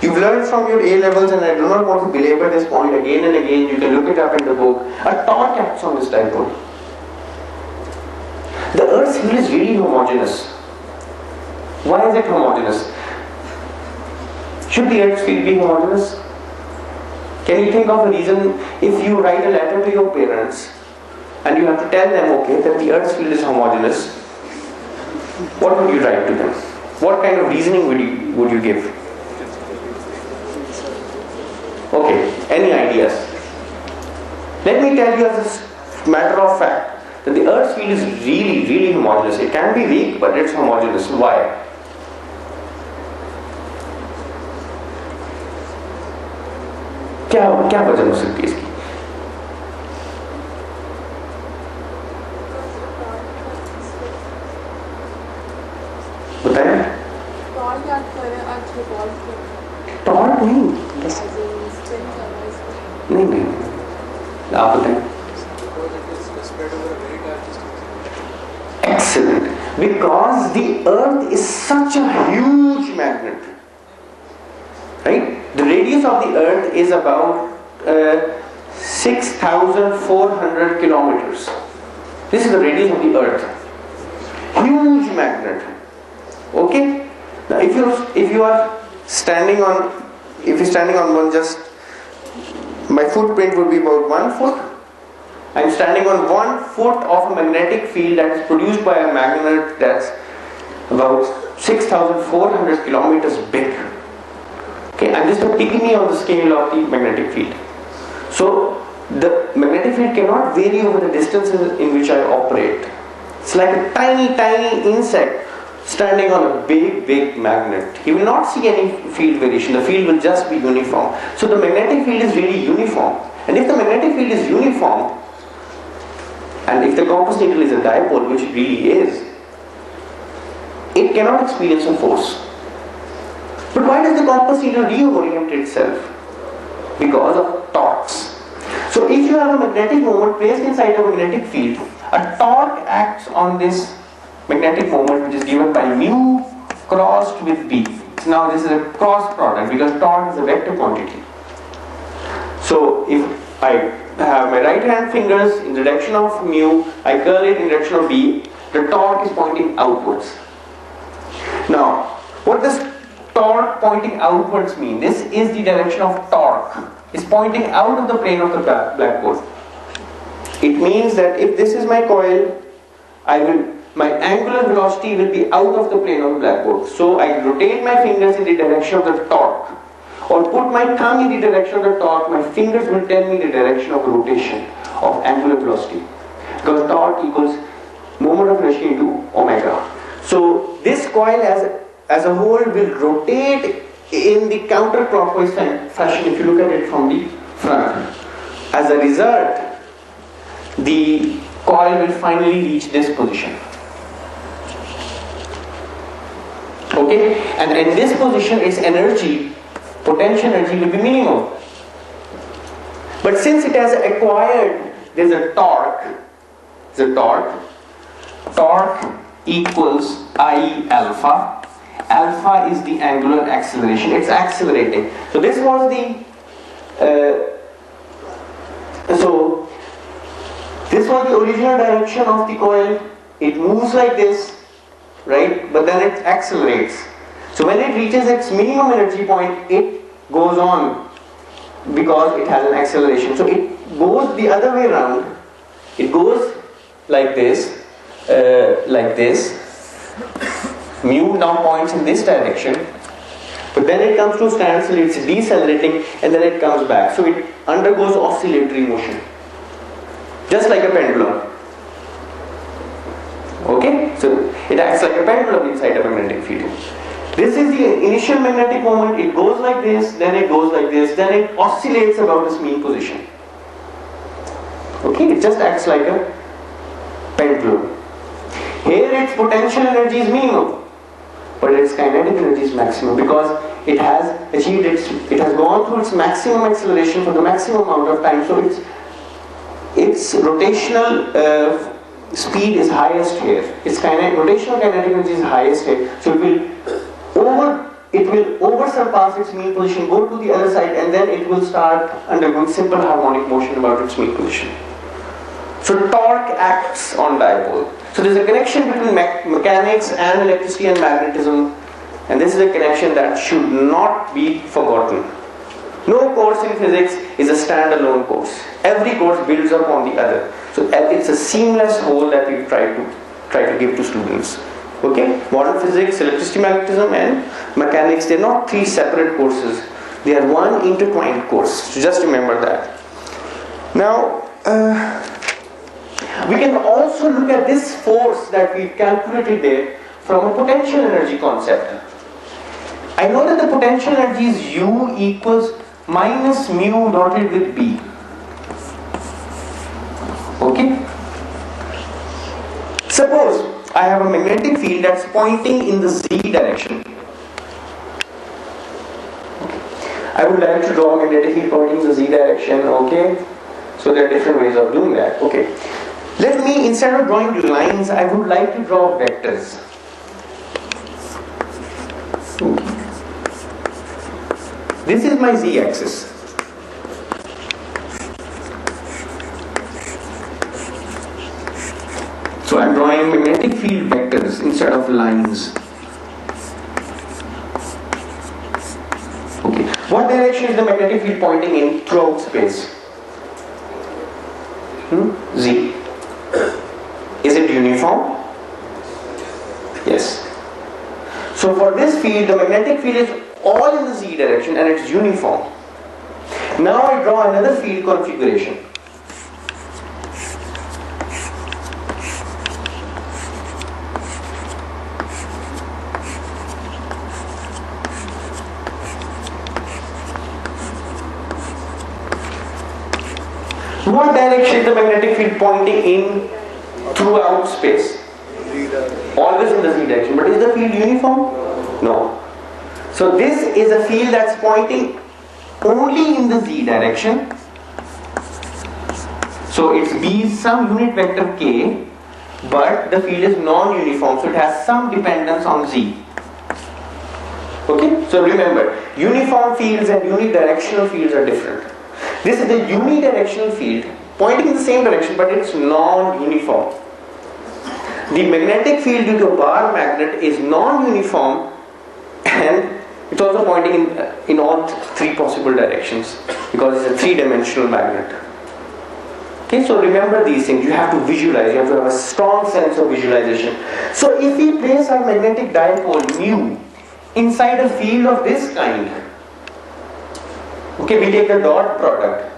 you've learned from your A levels, and I do not want to belabor this point again and again, you can look it up in the book, a torque acts on this dipole. The Earth's field is really homogeneous. Why is it homogeneous? Should the Earth's field be homogeneous? Can you think of a reason if you write a letter to your parents and you have to tell them, okay, that the Earth's field is homogeneous? What would you write to them? What kind of reasoning would you give? Okay, any ideas? Let me tell you as a matter of fact that the Earth's field is really, really homogeneous. It can be weak, but it's homogeneous. Why? क्या वजह हो सकती है इसकी? बताएं? Torque नहीं, नहीं, आप बताएं। Because the earth is such a huge magnet, right? The radius of the earth is about 6,400 kilometers. This is the radius of the earth. Huge magnet. Okay? Now if you're standing on one, just my footprint would be about 1 foot. I'm standing on 1 foot of a magnetic field that is produced by a magnet that's about 6,400 kilometers big. Okay, I'm just a pygmy on the scale of the magnetic field. So the magnetic field cannot vary over the distances in which I operate. It's like a tiny insect standing on a big magnet. He will not see any field variation. The field will just be uniform. So the magnetic field is really uniform. And if the magnetic field is uniform, and if the compass needle is a dipole, which it really is, it cannot experience a force. But why does the compass needle reorient itself? Because of torques. So if you have a magnetic moment placed inside a magnetic field, a torque acts on this magnetic moment, which is given by mu crossed with B. So now this is a cross product because torque is a vector quantity. So if I have my right hand fingers in the direction of mu, I curl it in the direction of B, the torque is pointing outwards. Now, what does torque pointing outwards mean? This is the direction of torque. It's pointing out of the plane of the blackboard. It means that if this is my coil, my angular velocity will be out of the plane of the blackboard. So I rotate my fingers in the direction of the torque, or put my thumb in the direction of the torque. My fingers will tell me the direction of rotation of angular velocity, because torque equals moment of inertia into omega. So this coil as a whole will rotate in the counterclockwise fashion if you look at it from the front. As a result, the coil will finally reach this position. Okay? And in this position, its energy, potential energy, will be minimum. But since it has acquired, there's a torque. Torque equals I alpha. Alpha is the angular acceleration. It's accelerating. So this was the original direction of the coil. It moves like this, right? But then it accelerates. So when it reaches its minimum energy point, it goes on because it has an acceleration. So it goes the other way around. It goes like this, Mu now points in this direction, but then it comes to a standstill, it's decelerating, and then it comes back. So it undergoes oscillatory motion, just like a pendulum. Okay? So it acts like a pendulum inside a magnetic field. This is the initial magnetic moment. It goes like this, then it goes like this, then it oscillates about its mean position. Okay? It just acts like a pendulum. Here its potential energy is minimum, but its kinetic energy is maximum, because it has achieved it has gone through its maximum acceleration for the maximum amount of time. So its rotational speed is highest here. Its rotational kinetic energy is highest here. So it will over surpass its mean position, go to the other side, and then it will start undergoing simple harmonic motion about its mean position. So torque acts on dipole. So there is a connection between mechanics and electricity and magnetism, and this is a connection that should not be forgotten. No course in physics is a standalone course. Every course builds up on the other. So it's a seamless whole that we try to give to students. Okay? Modern physics, electricity, magnetism, and mechanics, they're not three separate courses. They are one intertwined course. So just remember that. Now, we can also look at this force that we calculated there from a potential energy concept. I know that the potential energy is U equals minus mu dotted with B. Okay? Suppose I have a magnetic field that's pointing in the Z direction. I would like to draw a magnetic field pointing in the Z direction, okay? So there are different ways of doing that, okay? Let me, instead of drawing lines, I would like to draw vectors. This is my z-axis. So I'm drawing magnetic field vectors instead of lines. Okay. What direction is the magnetic field pointing in throughout space? Z. Is it uniform? Yes. So for this field, the magnetic field is all in the z direction and it's uniform. Now I draw another field configuration. What direction is the magnetic field pointing in throughout space? Always in the z direction. But is the field uniform? No. So this is a field that's pointing only in the z direction. So it's B is some unit vector k, but the field is non-uniform, so it has some dependence on z. Okay? So remember, uniform fields and unidirectional fields are different. This is the unidirectional field pointing in the same direction, but it's non-uniform. The magnetic field due to a bar magnet is non-uniform and it's also pointing in all three possible directions because it's a three-dimensional magnet. Okay, so remember these things. You have to visualize. You have to have a strong sense of visualization. So if we place our magnetic dipole mu inside a field of this kind, okay, we take the dot product.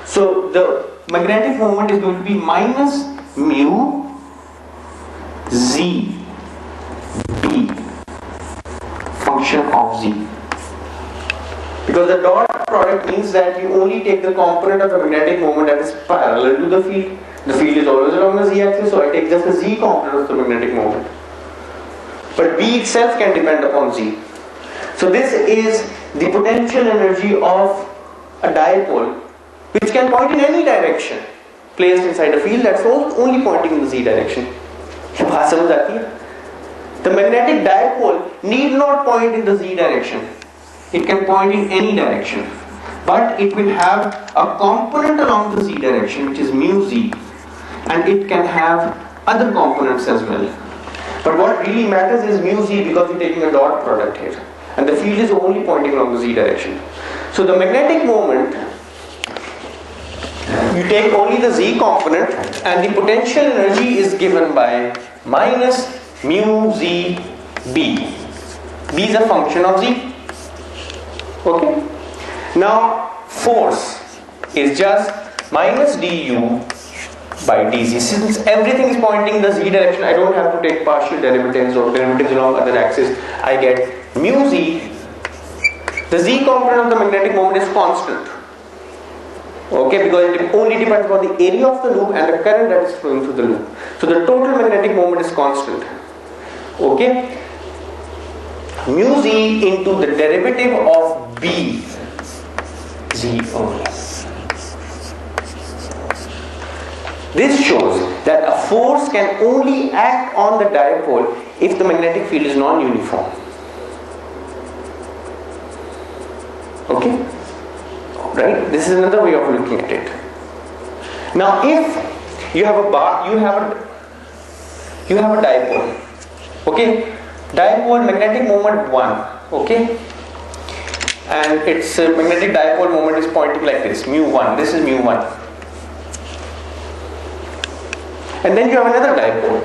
So the magnetic moment is going to be minus mu z b function of z. Because the dot product means that you only take the component of the magnetic moment that is parallel to the field. The field is always along the z-axis, so I take just the z component of the magnetic moment. But B itself can depend upon z. So this is the potential energy of a dipole which can point in any direction placed inside a field that's only pointing in the z direction. ये बात समझ आती है? The magnetic dipole need not point in the z direction. It can point in any direction, but it will have a component along the z direction which is mu z, and it can have other components as well. But what really matters is mu z because we're taking a dot product here, and the field is only pointing along the z direction. So the magnetic moment, you take only the z component, and the potential energy is given by minus mu z b. B is a function of z. Okay. Now force is just minus du by dz. Since everything is pointing in the z direction, I don't have to take partial derivatives or derivatives along other axes. I get mu z. The z component of the magnetic moment is constant. Okay, because it only depends on the area of the loop and the current that is flowing through the loop. So the total magnetic moment is constant. Okay. Mu z into the derivative of b z only. This shows that a force can only act on the dipole if the magnetic field is non-uniform. Okay? Right? This is another way of looking at it. Now if you have a bar, you have a dipole. Okay? Dipole magnetic moment 1, okay, and its magnetic dipole moment is pointing like this, mu 1, this is mu 1, and then you have another dipole.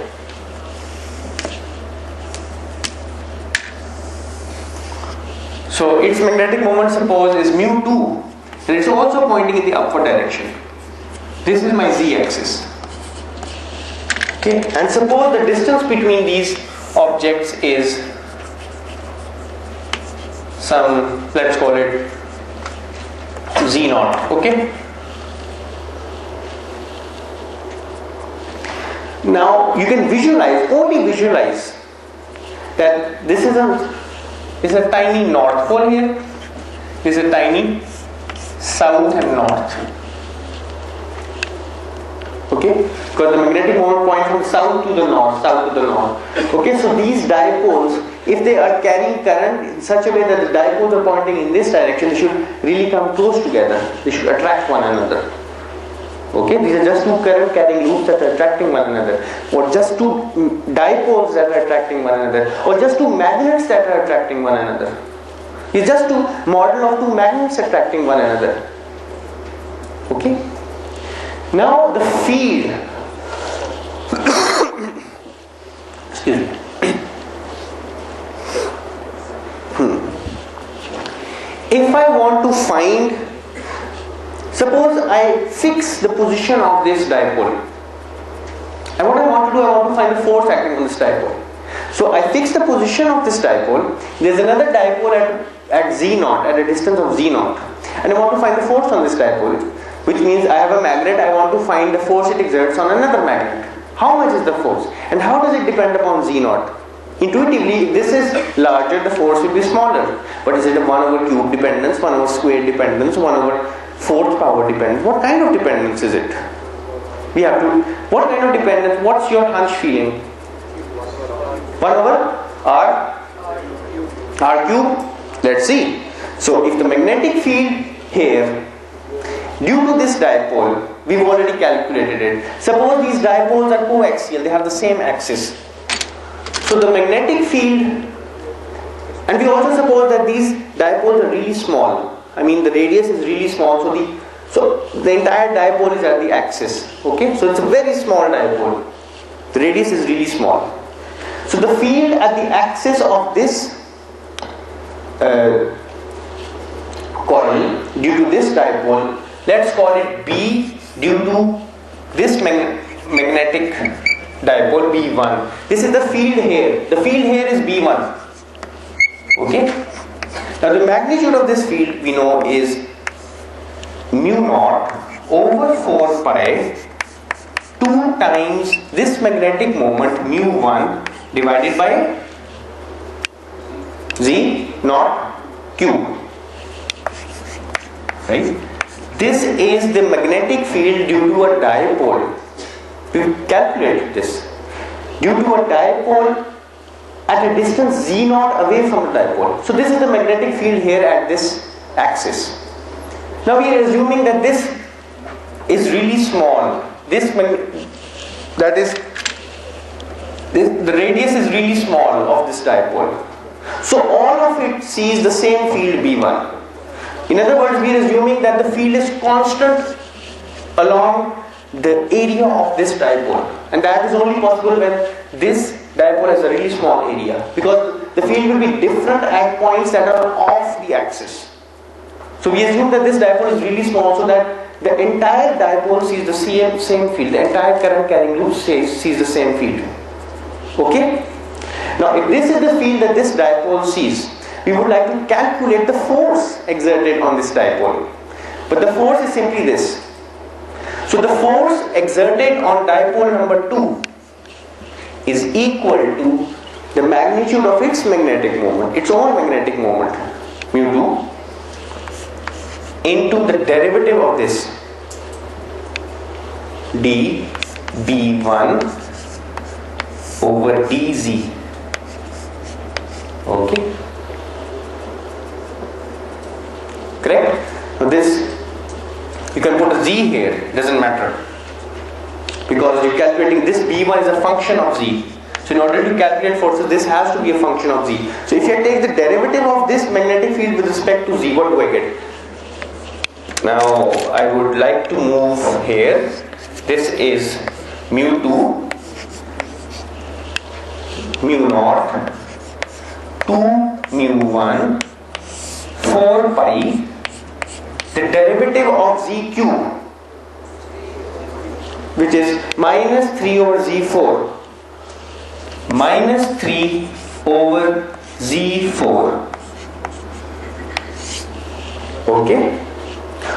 So its magnetic moment, suppose, is mu 2, and it's also pointing in the upward direction. This is my z-axis. Okay, and suppose the distance between these objects is some, let's call it z0, okay? Now you can visualize, only visualize that this is a tiny north pole here, this is a tiny south and north. Okay, because the magnetic moment points from south to the north, south to the north. Okay, so these dipoles, if they are carrying current in such a way that the dipoles are pointing in this direction, they should really come close together. They should attract one another. Okay, these are just two current carrying loops that are attracting one another, or just two dipoles that are attracting one another, or just two magnets that are attracting one another. It's just to model of two magnets attracting one another. Okay. Now the field. Excuse me. If I want to find, suppose I fix the position of this dipole, and what I want to do, I want to find the force acting on this dipole. So I fix the position of this dipole. There's another dipole at z0, at a distance of z0, and I want to find the force on this dipole, which means I have a magnet. I want to find the force it exerts on another magnet. How much is the force, and how does it depend upon z0? Intuitively, if this is larger, the force will be smaller. But is it a 1 over cube dependence, 1 over square dependence, 1 over fourth power dependence? What kind of dependence is it? We have to, what kind of dependence, what's your hunch feeling? 1 over r cube? Let's see. So if the magnetic field here, due to this dipole, we've already calculated it. Suppose these dipoles are coaxial, they have the same axis. So the magnetic field, and we also suppose that these dipoles are really small. I mean the radius is really small, so the entire dipole is at the axis. Okay, so it's a very small dipole. The radius is really small. So the field at the axis of this coil due to this dipole, let's call it B due to this magnetic dipole B1. This is the field here. The field here is B1. Okay. Now the magnitude of this field we know is mu naught over 4 pi 2 times this magnetic moment mu1 divided by z naught cube. Right? This is the magnetic field due to a dipole. We calculated this. Due to a dipole at a distance z0 away from the dipole. So this is the magnetic field here at this axis. Now we are assuming that this is really small. The radius is really small of this dipole. So all of it sees the same field B1. In other words, we are assuming that the field is constant along the area of this dipole, and that is only possible when this dipole has a really small area, because the field will be different at points that are off the axis. So we assume that this dipole is really small, so that the entire dipole sees the same field, the entire current carrying loop sees the same field. Okay? Now if this is the field that this dipole sees, we would like to calculate the force exerted on this dipole. But the force is simply this. So the force exerted on dipole number 2 is equal to the magnitude of its magnetic moment, its own magnetic moment, mu2, into the derivative of this dB1 over dz. Okay? Correct? So this, you can put a z here, doesn't matter, because you're calculating this B1 is a function of z. So in order to calculate forces, this has to be a function of z. So if I take the derivative of this magnetic field with respect to z, what do I get? Now I would like to move here. This is mu2, mu naught, 2 mu1, 4 pi, the derivative of z cube, which is minus 3 over z4, minus 3 over z4. Okay?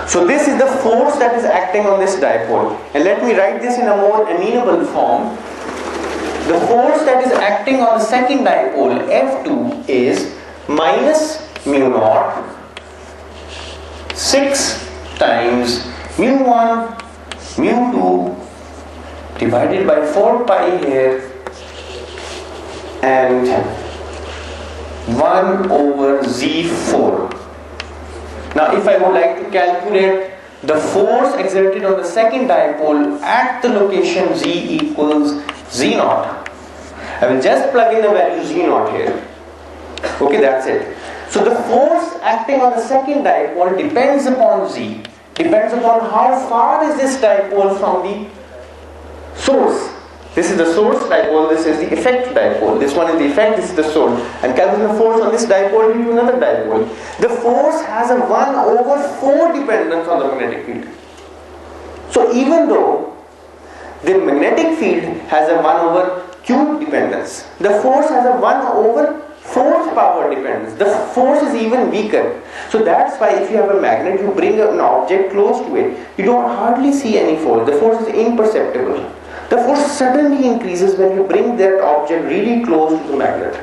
So this is the force that is acting on this dipole. And let me write this in a more amenable form. The force that is acting on the second dipole, F2, is minus mu naught 6 times mu1, mu2 divided by 4 pi here and 1 over Z4. Now if I would like to calculate the force exerted on the second dipole at the location Z equals Z0, I will just plug in the value Z0 here. Okay, that's it. So the force acting on the second dipole depends upon Z, depends upon how far is this dipole from the source. This is the source dipole, this is the effect dipole. This one is the effect, this is the source. And calculate the force on this dipole due to another dipole. The force has a 1 over 4 dependence on the magnetic field. So even though the magnetic field has a 1 over cube dependence, the force has a 1 over 4th power dependence. The force is even weaker. So that's why if you have a magnet, you bring an object close to it, you don't hardly see any force. The force is imperceptible. The force suddenly increases when you bring that object really close to the magnet,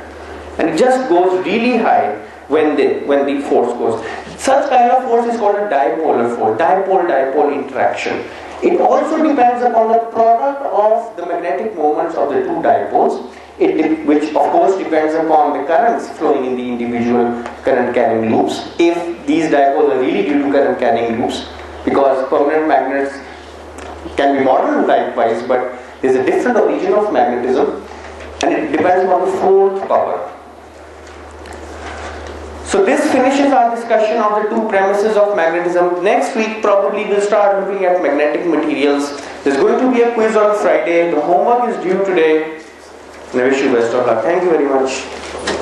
and it just goes really high when the force goes. Such kind of force is called a dipolar force, dipole-dipole interaction. It also depends upon the product of the magnetic moments of the two dipoles, which of course depends upon the currents flowing in the individual current carrying loops. If these dipoles are really due to current carrying loops, because permanent magnets can be modeled likewise, but there is a different origin of magnetism, and it depends on the 4th power. So this finishes our discussion of the two premises of magnetism. Next week probably we'll start looking at magnetic materials. There's going to be a quiz on Friday. The homework is due today, and I wish you best of luck. Thank you very much.